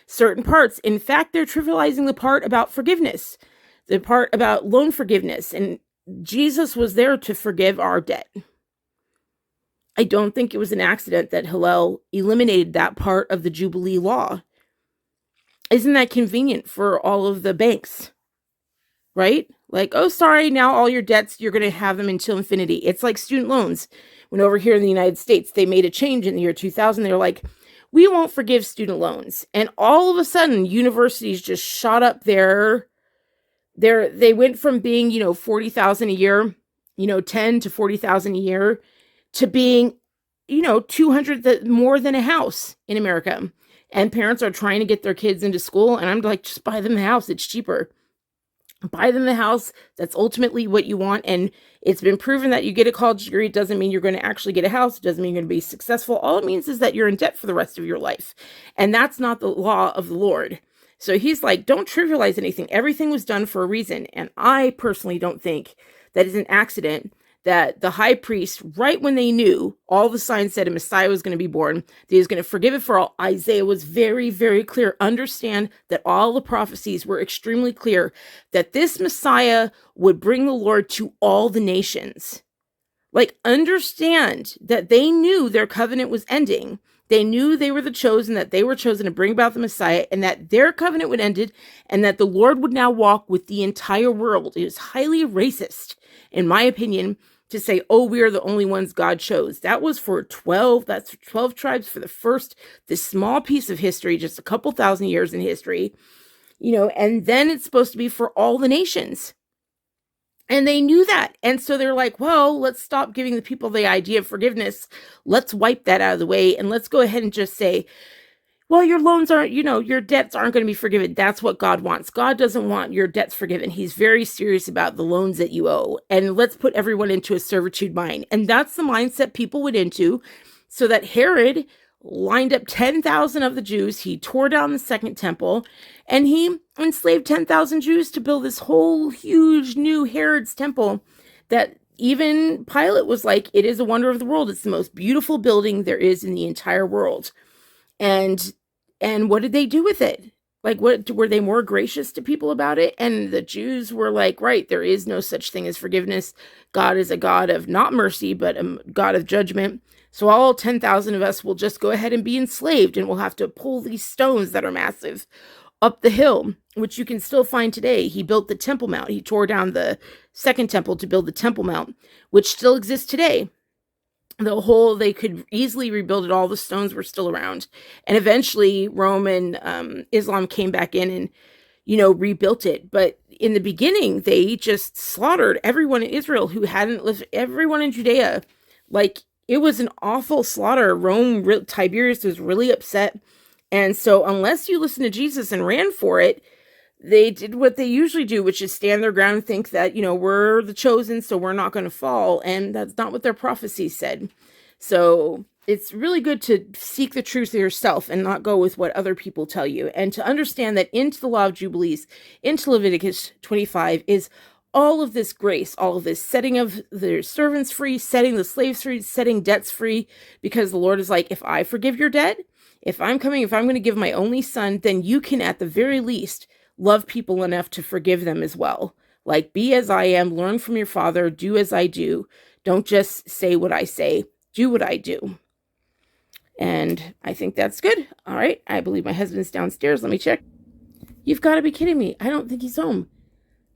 certain parts. In fact, they're trivializing the part about forgiveness, the part about loan forgiveness. And Jesus was there to forgive our debt. I don't think it was an accident that Hillel eliminated that part of the Jubilee law. Isn't that convenient for all of the banks? Right? Like, oh, sorry, now all your debts, you're going to have them until infinity. It's like student loans. When over here in the United States, they made a change in the year 2000. They were like, we won't forgive student loans. And all of a sudden, universities just shot up they went from being, $40,000 a year, $10,000 to $40,000 a year, to being, $200,000 more than a house in America. And parents are trying to get their kids into school. And I'm like, just buy them a house. It's cheaper. Buy them the house. That's ultimately what you want. And it's been proven that you get a college degree. It doesn't mean you're going to actually get a house. It doesn't mean you're going to be successful. All it means is that you're in debt for the rest of your life. And that's not the law of the Lord. So he's like, don't trivialize anything. Everything was done for a reason. And I personally don't think that it's an accident that the high priest, right when they knew all the signs said a Messiah was going to be born, that he was going to forgive it for all, Isaiah was very, very clear. Understand that all the prophecies were extremely clear that this Messiah would bring the Lord to all the nations. Like, understand that they knew their covenant was ending. They knew they were the chosen, that they were chosen to bring about the Messiah, and that their covenant would end, and that the Lord would now walk with the entire world. It was highly racist, in my opinion, to say, oh, we are the only ones God chose. That was for 12, that's 12 tribes for the first, this small piece of history, just a couple thousand years in history, and then it's supposed to be for all the nations. And they knew that. And so they're like, well, let's stop giving the people the idea of forgiveness. Let's wipe that out of the way. And let's go ahead and just say, well, your loans aren't, your debts aren't going to be forgiven. That's what God wants. God doesn't want your debts forgiven. He's very serious about the loans that you owe. And let's put everyone into a servitude mind. And that's the mindset people went into, so that Herod lined up 10,000 of the Jews. He tore down the second temple, and he enslaved 10,000 Jews to build this whole huge new Herod's temple that even Pilate was like, it is a wonder of the world. It's the most beautiful building there is in the entire world. And what did they do with it? Like, what were they more gracious to people about it? And the Jews were like, right, there is no such thing as forgiveness. God is a God of not mercy, but a God of judgment. So all 10,000 of us will just go ahead and be enslaved, and we'll have to pull these stones that are massive up the hill, which you can still find today. He built the Temple Mount. He tore down the second temple to build the Temple Mount, which still exists today. They could easily rebuild it. All the stones were still around. And eventually Rome and Islam came back in and, rebuilt it. But in the beginning, they just slaughtered everyone in Israel who hadn't lived, everyone in Judea. Like, it was an awful slaughter. Tiberius was really upset. And so unless you listen to Jesus and ran for it, they did what they usually do, which is stand their ground and think that, we're the chosen, so we're not going to fall. And that's not what their prophecy said. So it's really good to seek the truth yourself and not go with what other people tell you. And to understand that into the law of Jubilees, into Leviticus 25, is all of this grace, all of this setting of the servants free, setting the slaves free, setting debts free, because the Lord is like, if I forgive your debt, if I'm going to give my only son, then you can at the very least love people enough to forgive them as well. Like, be as I am, learn from your father, do as I do. Don't just say what I say, do what I do. And I think that's good. All right, I believe my husband's downstairs. Let me check. You've got to be kidding me. I don't think he's home.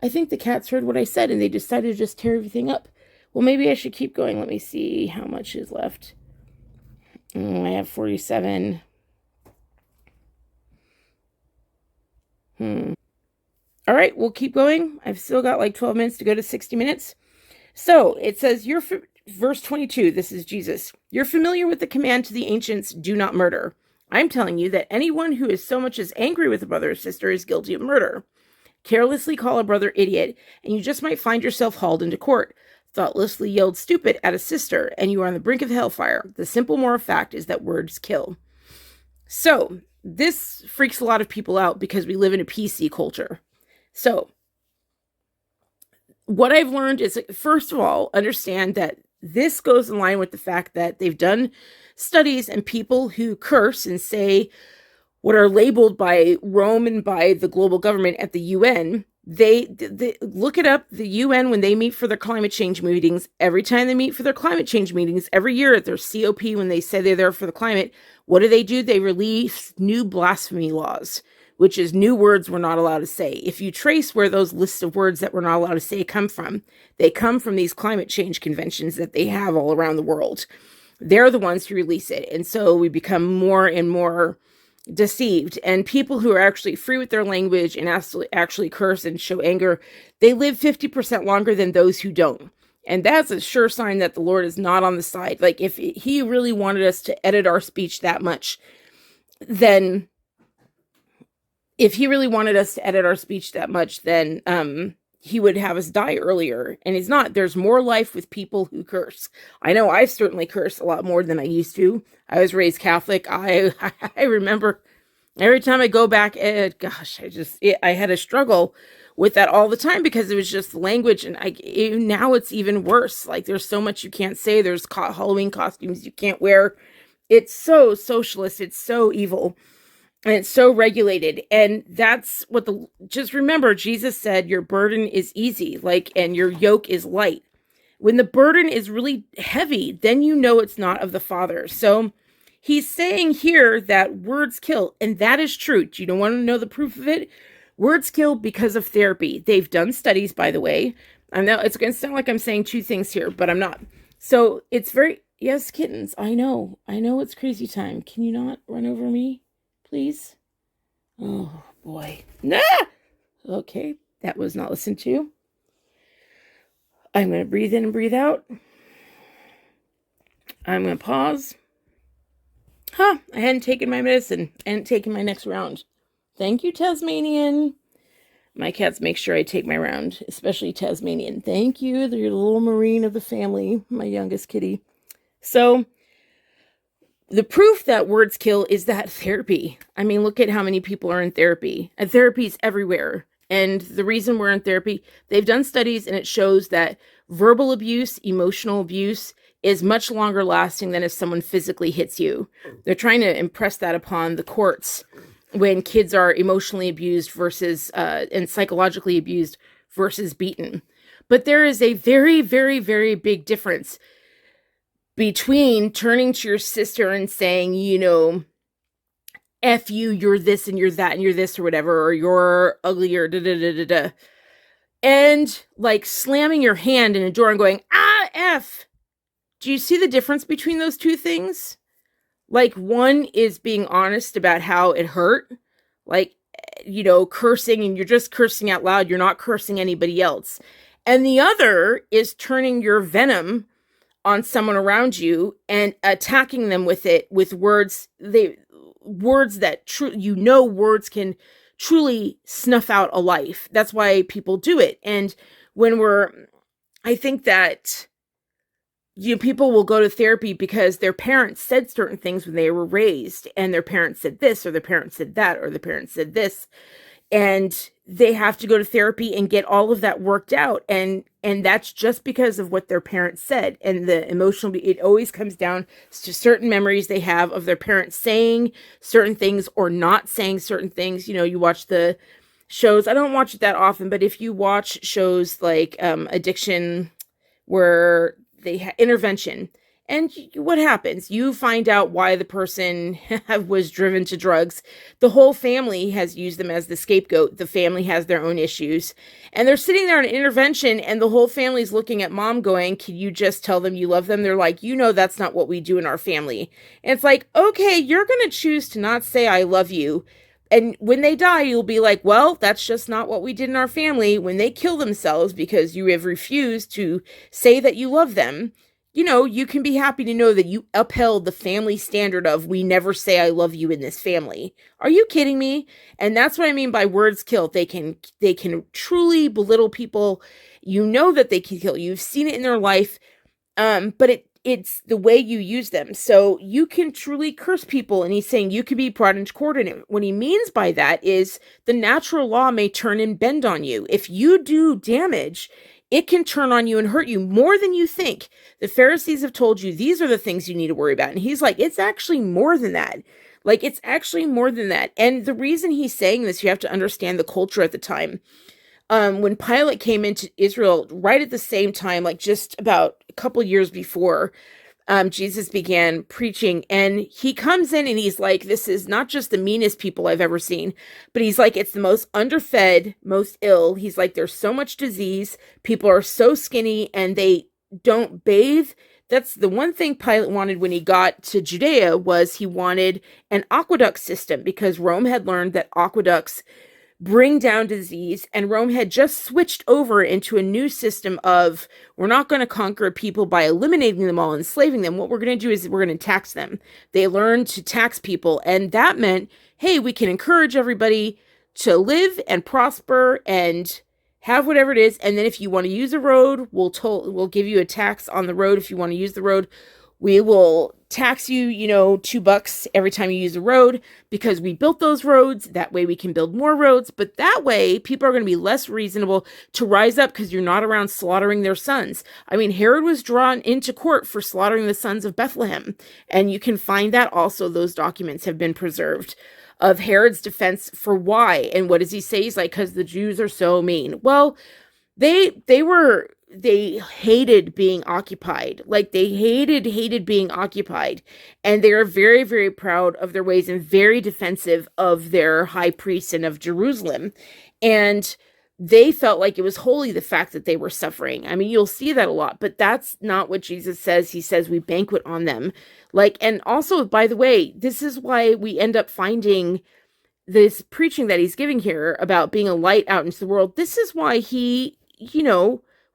I think the cats heard what I said and they decided to just tear everything up. Well, maybe I should keep going. Let me see how much is left. I have 47. All right, we'll keep going. I've still got like 12 minutes to go to 60 minutes. So it says, verse 22, this is Jesus. You're familiar with the command to the ancients, do not murder. I'm telling you that anyone who is so much as angry with a brother or sister is guilty of murder. Carelessly call a brother idiot, and you just might find yourself hauled into court. Thoughtlessly yelled stupid at a sister, and you are on the brink of hellfire. The simple moral fact is that words kill. So this freaks a lot of people out because we live in a PC culture. So what I've learned is, first of all, understand that this goes in line with the fact that they've done studies, and people who curse and say what are labeled by Rome and by the global government at the UN, they look it up. The UN, when they meet for their climate change meetings, every time they meet for their climate change meetings, every year at their COP, when they say they're there for the climate, what do? They release new blasphemy laws, which is new words we're not allowed to say. If you trace where those lists of words that we're not allowed to say come from, they come from these climate change conventions that they have all around the world. They're the ones who release it. And so we become more and more deceived. And people who are actually free with their language and actually curse and show anger, they live 50% longer than those who don't. And that's a sure sign that the Lord is not on the side. Like, if he really wanted us to edit our speech that much, then he would have us die earlier. And he's not. There's more life with people who curse. I know I certainly curse a lot more than I used to. I was raised Catholic. I remember every time I go back, I had a struggle with that all the time because it was just language. And now it's even worse. Like, there's so much you can't say. There's Halloween costumes you can't wear. It's so socialist. It's so evil. And it's so regulated. And that's what just remember, Jesus said, your burden is easy, and your yoke is light. When the burden is really heavy, then you know it's not of the Father. So he's saying here that words kill, and that is true. Do you don't want to know the proof of it? Words kill because of therapy. They've done studies, by the way. I know it's going to sound like I'm saying two things here, but I'm not. So it's very, yes, kittens. I know it's crazy time. Can you not run over me, please? Oh boy. Nah! Okay, that was not listened to. I'm going to breathe in and breathe out. I'm going to pause. I hadn't taken my medicine. I hadn't taken my next round. Thank you, Tasmanian. My cats make sure I take my round, especially Tasmanian. Thank you. They're the little Marine of the family, my youngest kitty. So, the proof that words kill is that therapy. I mean, look at how many people are in therapy. And therapy is everywhere. And the reason we're in therapy, they've done studies and it shows that verbal abuse, emotional abuse is much longer lasting than if someone physically hits you. They're trying to impress that upon the courts when kids are emotionally abused versus and psychologically abused versus beaten. But there is a very, very, very big difference between turning to your sister and saying, you know, F you, you're this and you're that and you're this or whatever, or you're ugly or da-da-da-da-da, and like slamming your hand in a door and going, F. Do you see the difference between those two things? Like, one is being honest about how it hurt, like, you know, cursing, and you're just cursing out loud. You're not cursing anybody else. And the other is turning your venom on someone around you and attacking them with it, with words, words that words can truly snuff out a life. That's why people do it. And I think that, you know, people will go to therapy because their parents said certain things when they were raised, and their parents said this, or their parents said that, or the parents said this, and they have to go to therapy and get all of that worked out. And that's just because of what their parents said. And the emotional, it always comes down to certain memories they have of their parents saying certain things or not saying certain things. You know, you watch the shows. I don't watch it that often, but if you watch shows like Addiction, where they intervention, and what happens? You find out why the person was driven to drugs. The whole family has used them as the scapegoat. The family has their own issues. And they're sitting there in an intervention, and the whole family's looking at mom going, can you just tell them you love them? They're like, you know, that's not what we do in our family. And it's like, okay, you're going to choose to not say I love you. And when they die, you'll be like, well, that's just not what we did in our family. When they kill themselves because you have refused to say that you love them, you know, you can be happy to know that you upheld the family standard of, we never say I love you in this family. Are you kidding me? And that's what I mean by words kill. They can truly belittle people. You know that they can kill. You've seen it in their life. But it's the way you use them. So you can truly curse people. And he's saying you could be brought into court in it. What he means by that is the natural law may turn and bend on you. If you do damage, it can turn on you and hurt you more than you think. The Pharisees have told you these are the things you need to worry about. And he's like, it's actually more than that. Like, it's actually more than that. And the reason he's saying this, you have to understand the culture at the time. When Pilate came into Israel right at the same time, like just about a couple years before, Jesus began preaching, and he comes in and he's like, this is not just the meanest people I've ever seen, but he's like, it's the most underfed, most ill. He's like, there's so much disease. People are so skinny and they don't bathe. That's the one thing Pilate wanted when he got to Judea, was he wanted an aqueduct system, because Rome had learned that aqueducts bring down disease, and Rome had just switched over into a new system of, we're not going to conquer people by eliminating them all, enslaving them. What we're going to do is we're going to tax them. They learned to tax people, and that meant, hey, we can encourage everybody to live and prosper and have whatever it is, and then if you want to use a road, we'll give you a tax on the road. If you want to use the road, we will tax you, $2 every time you use a road, because we built those roads. That way we can build more roads. But that way people are going to be less reasonable to rise up, because you're not around slaughtering their sons. I mean, Herod was drawn into court for slaughtering the sons of Bethlehem. And you can find that also. Those documents have been preserved of Herod's defense for why. And what does he say? He's like, because the Jews are so mean. Well, they were they hated being occupied. Like they hated being occupied. And they are very, very proud of their ways and very defensive of their high priest and of Jerusalem. And they felt like it was holy, the fact that they were suffering. I mean, you'll see that a lot, but that's not what Jesus says. He says we banquet on them. Like, and also, by the way, this is why we end up finding this preaching that he's giving here about being a light out into the world. This is why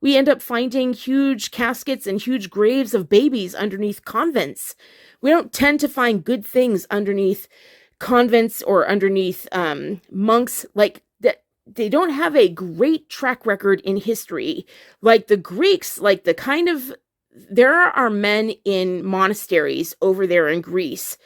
we end up finding huge caskets and huge graves of babies underneath convents. We don't tend to find good things underneath convents or underneath monks. Like that, they don't have a great track record in history. Like the Greeks, like there are men in monasteries over there in Greece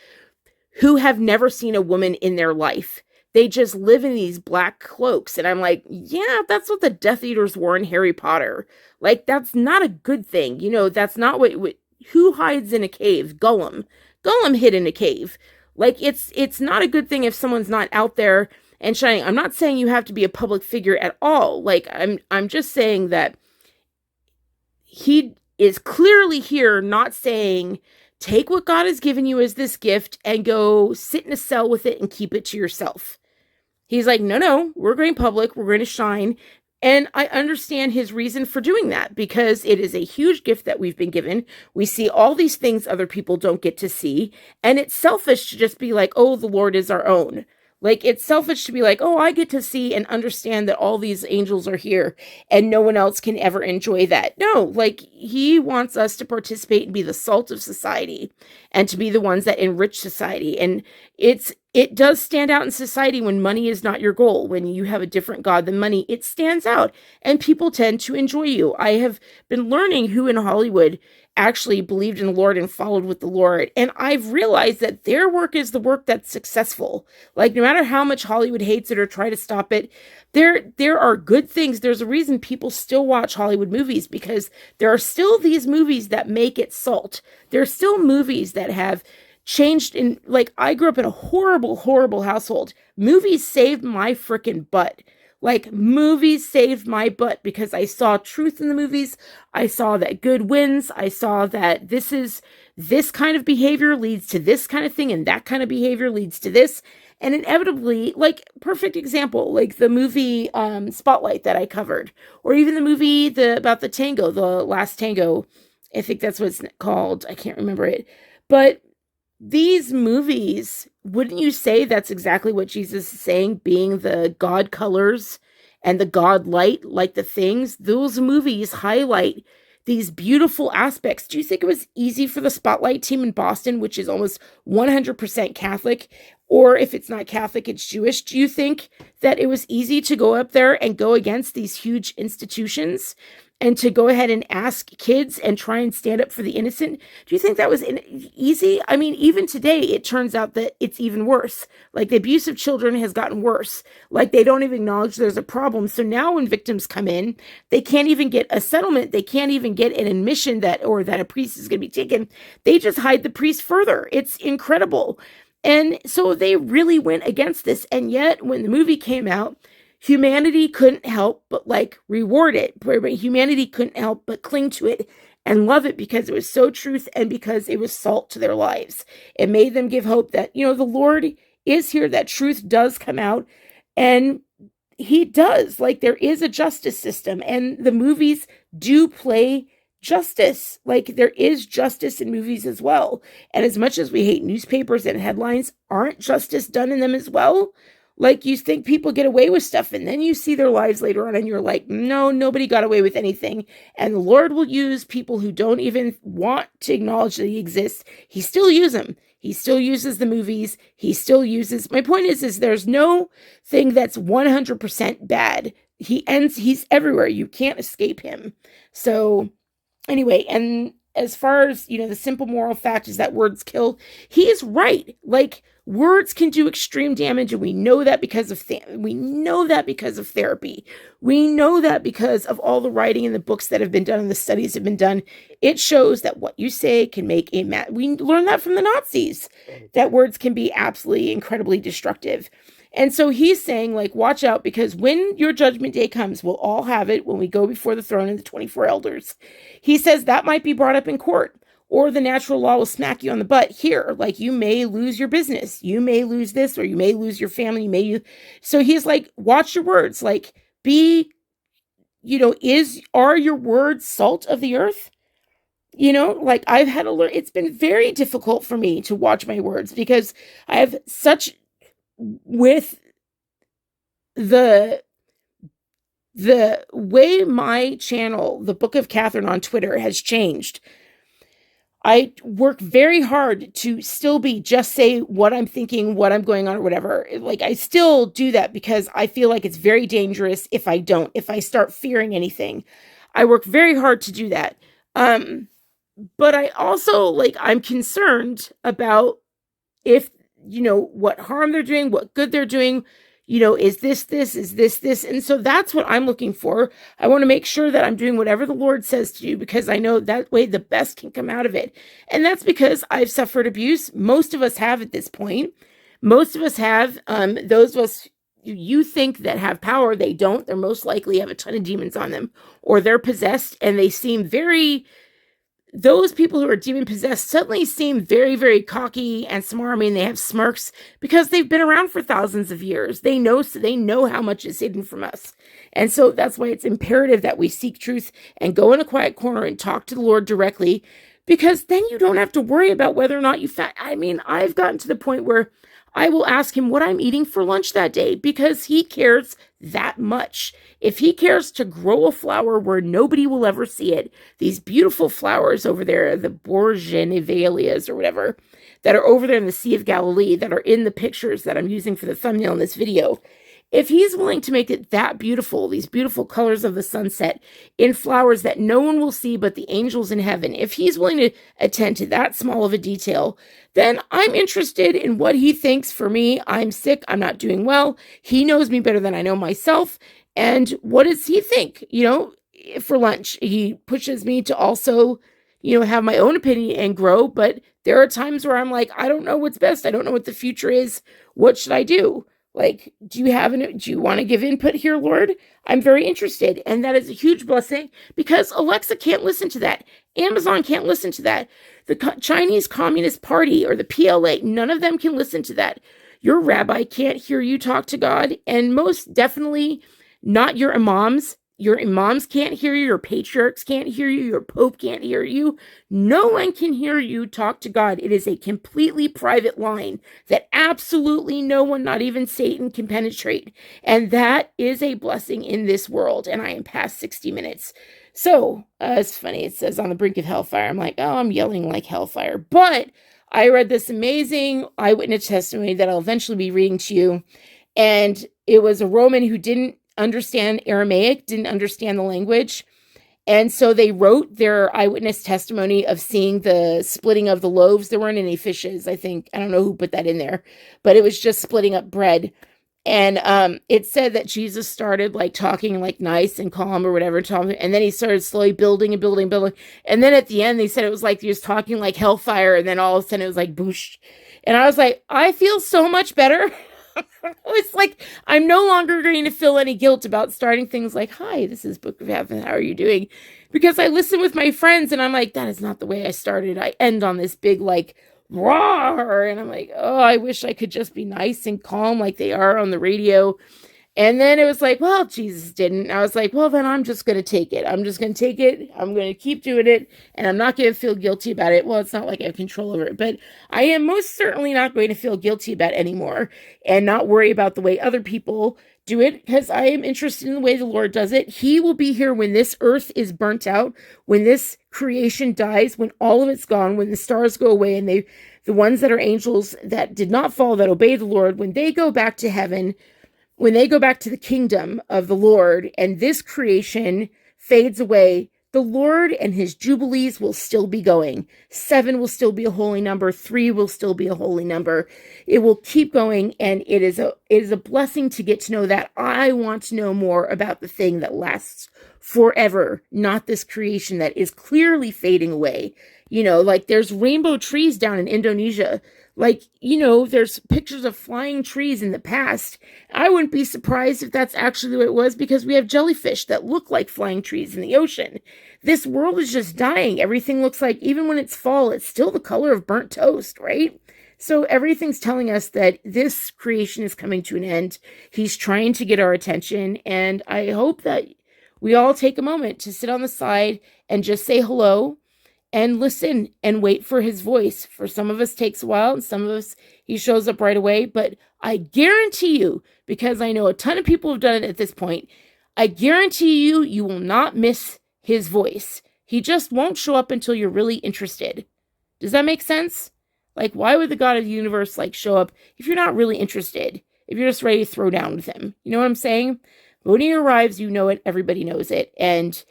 who have never seen a woman in their life. They just live in these black cloaks. And I'm like, yeah, that's what the Death Eaters wore in Harry Potter. Like, that's not a good thing. That's not who hides in a cave? Gollum. Gollum hid in a cave. Like, it's not a good thing if someone's not out there and shining. I'm not saying you have to be a public figure at all. Like, I'm just saying that he is clearly here not saying, take what God has given you as this gift and go sit in a cell with it and keep it to yourself. He's like, no, we're going public. We're going to shine. And I understand his reason for doing that because it is a huge gift that we've been given. We see all these things other people don't get to see. And it's selfish to just be like, oh, the Lord is our own. Like, it's selfish to be like, oh, I get to see and understand that all these angels are here and no one else can ever enjoy that. No, like, he wants us to participate and be the salt of society and to be the ones that enrich society. And it does stand out in society when money is not your goal. When you have a different God than money, it stands out and people tend to enjoy you. I have been learning who in Hollywood actually believed in the Lord and followed with the Lord. And I've realized that their work is the work that's successful. Like, no matter how much Hollywood hates it or try to stop it, there are good things. There's a reason people still watch Hollywood movies because there are still these movies that make it salt. There are still movies that have changed in, like, I grew up in a horrible, horrible household. Movies saved my freaking butt. Like, movies saved my butt because I saw truth in the movies. I saw that good wins. I saw that this kind of behavior leads to this kind of thing, and that kind of behavior leads to this. And inevitably, like, perfect example, like the movie Spotlight that I covered, or even the movie about the tango, The Last Tango. I think that's what it's called. I can't remember it. But these movies, wouldn't you say that's exactly what Jesus is saying, being the God colors and the God light, like the things? Those movies highlight these beautiful aspects. Do you think it was easy for the Spotlight team in Boston, which is almost 100% Catholic, or if it's not Catholic, it's Jewish? Do you think that it was easy to go up there and go against these huge institutions and to go ahead and ask kids and try and stand up for the innocent? Do you think that was easy? I mean, even today, it turns out that it's even worse. Like, the abuse of children has gotten worse. Like, they don't even acknowledge there's a problem. So now when victims come in, they can't even get a settlement. They can't even get an admission that a priest is going to be taken. They just hide the priest further. It's incredible. And so they really went against this. And yet, when the movie came out, humanity couldn't help but reward it. Humanity couldn't help but cling to it and love it because it was so truth and because it was salt to their lives. It made them give hope that, the Lord is here, that truth does come out, and he does. Like, there is a justice system, and the movies do play justice. Like, there is justice in movies as well. And as much as we hate newspapers and headlines, aren't justice done in them as well? Like, you think people get away with stuff, and then you see their lives later on, and you're like, no, nobody got away with anything. And the Lord will use people who don't even want to acknowledge that he exists. He still uses them. He still uses the movies. He still uses... My point is there's no thing that's 100% bad. He's everywhere. You can't escape him. So, anyway, and as far as, the simple moral fact is that words kill, he is right. Like, words can do extreme damage, and we know that because of therapy. We know that because of all the writing and the books that have been done and the studies have been done. It shows that what you say can make we learned that from the Nazis, that words can be absolutely incredibly destructive. And so he's saying, like, watch out, because when your judgment day comes, we'll all have it when we go before the throne of the 24 elders. He says that might be brought up in court, or the natural law will smack you on the butt here. Like, you may lose your business, you may lose this, or you may lose your family, so he's like, watch your words, like, be, are your words salt of the earth? Like, I've had to learn, it's been very difficult for me to watch my words, because I have such, with the way my channel, the Book of Katherine on Twitter, has changed. I work very hard to still just say what I'm thinking, what I'm going on, or whatever. Like, I still do that because I feel like it's very dangerous if I start fearing anything. I work very hard to do that. But I also, like, I'm concerned about if, what harm they're doing, what good they're doing, is this, is this. And so that's what I'm looking for. I want to make sure that I'm doing whatever the Lord says to do, because I know that way the best can come out of it. And that's because I've suffered abuse. Most of us have at this point. Most of us have. Those of us you think that have power, they don't. They're most likely have a ton of demons on them, or they're possessed, and they seem those people who are demon possessed suddenly seem very, very cocky and smarmy, and they have smirks because they've been around for thousands of years. They know how much is hidden from us. And so that's why it's imperative that we seek truth and go in a quiet corner and talk to the Lord directly, because then you don't have to worry about whether or not I've gotten to the point where I will ask him what I'm eating for lunch that day, because he cares that much. If he cares to grow a flower where nobody will ever see it, these beautiful flowers over there, the Borgenivalias or whatever, that are over there in the Sea of Galilee, that are in the pictures that I'm using for the thumbnail in this video, if he's willing to make it that beautiful, these beautiful colors of the sunset in flowers that no one will see but the angels in heaven, if he's willing to attend to that small of a detail, then I'm interested in what he thinks for me. I'm sick. I'm not doing well. He knows me better than I know myself. And what does he think? For lunch, he pushes me to also, have my own opinion and grow. But there are times where I'm like, I don't know what's best. I don't know what the future is. What should I do? Like, do you want to give input here, Lord? I'm very interested. And that is a huge blessing, because Alexa can't listen to that. Amazon can't listen to that. The Chinese Communist Party or the PLA, none of them can listen to that. Your rabbi can't hear you talk to God, and most definitely not your imams. Your imams can't hear you. Your patriarchs can't hear you. Your pope can't hear you. No one can hear you talk to God. It is a completely private line that absolutely no one, not even Satan, can penetrate. And that is a blessing in this world. And I am past 60 minutes. So it's funny. It says on the brink of hellfire. I'm like, oh, I'm yelling like hellfire. But I read this amazing eyewitness testimony that I'll eventually be reading to you. And it was a Roman who didn't understand Aramaic, didn't understand the language. And so they wrote their eyewitness testimony of seeing the splitting of the loaves. There weren't any fishes, I think. I don't know who put that in there, but it was just splitting up bread. And it said that Jesus started like talking like nice and calm or whatever, and then he started slowly building and building. And then at the end, they said it was like he was talking like hellfire, and then all of a sudden it was like boosh. And I was like, I feel so much better. It's like I'm no longer going to feel any guilt about starting things like, hi, this is Book of Heaven, how are you doing? Because I listen with my friends and I'm like, that is not the way I started. I end on this big like roar, and I'm like, oh, I wish I could just be nice and calm like they are on the radio. And then it was like, well, Jesus didn't. I was like, well, then I'm just going to take it. I'm just going to take it. I'm going to keep doing it. And I'm not going to feel guilty about it. Well, it's not like I have control over it. But I am most certainly not going to feel guilty about it anymore and not worry about the way other people do it, because I am interested in the way the Lord does it. He will be here when this earth is burnt out, when this creation dies, when all of it's gone, when the stars go away, and the ones that are angels that did not fall, that obey the Lord, when they go back to heaven, when they go back to the kingdom of the Lord and this creation fades away, the Lord and his jubilees will still be going. 7 will still be a holy number. 3 will still be a holy number. It will keep going, and it is a blessing to get to know that. I want to know more about the thing that lasts forever, not this creation that is clearly fading away. Like there's rainbow trees down in Indonesia. Like, there's pictures of flying trees in the past. I wouldn't be surprised if that's actually what it was, because we have jellyfish that look like flying trees in the ocean. This world is just dying. Everything looks like, even when it's fall, it's still the color of burnt toast, right? So everything's telling us that this creation is coming to an end. He's trying to get our attention, and I hope that we all take a moment to sit on the side and just say hello and listen and wait for his voice. For some of us, it takes a while, and some of us, he shows up right away. But I guarantee you, because I know a ton of people have done it at this point, I guarantee you, you will not miss his voice. He just won't show up until you're really interested. Does that make sense? Like, why would the God of the universe, show up if you're not really interested? If you're just ready to throw down with him? You know what I'm saying? But when he arrives, you know it. Everybody knows it. And,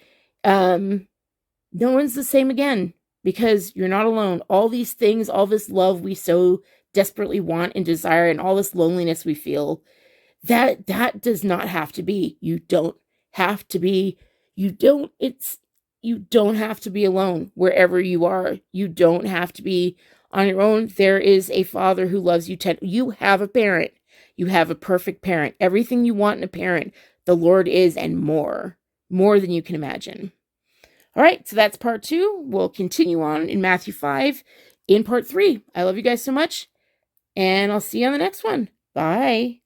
no one's the same again, because you're not alone. All these things, all this love we so desperately want and desire, and all this loneliness we feel, that does not have to be. You don't have to be. You don't have to be alone wherever you are. You don't have to be on your own. There is a Father who loves you. You have a parent. You have a perfect parent. Everything you want in a parent, the Lord is, and more than you can imagine. All right, so that's part 2. We'll continue on in Matthew 5 in part 3. I love you guys so much, and I'll see you on the next one. Bye.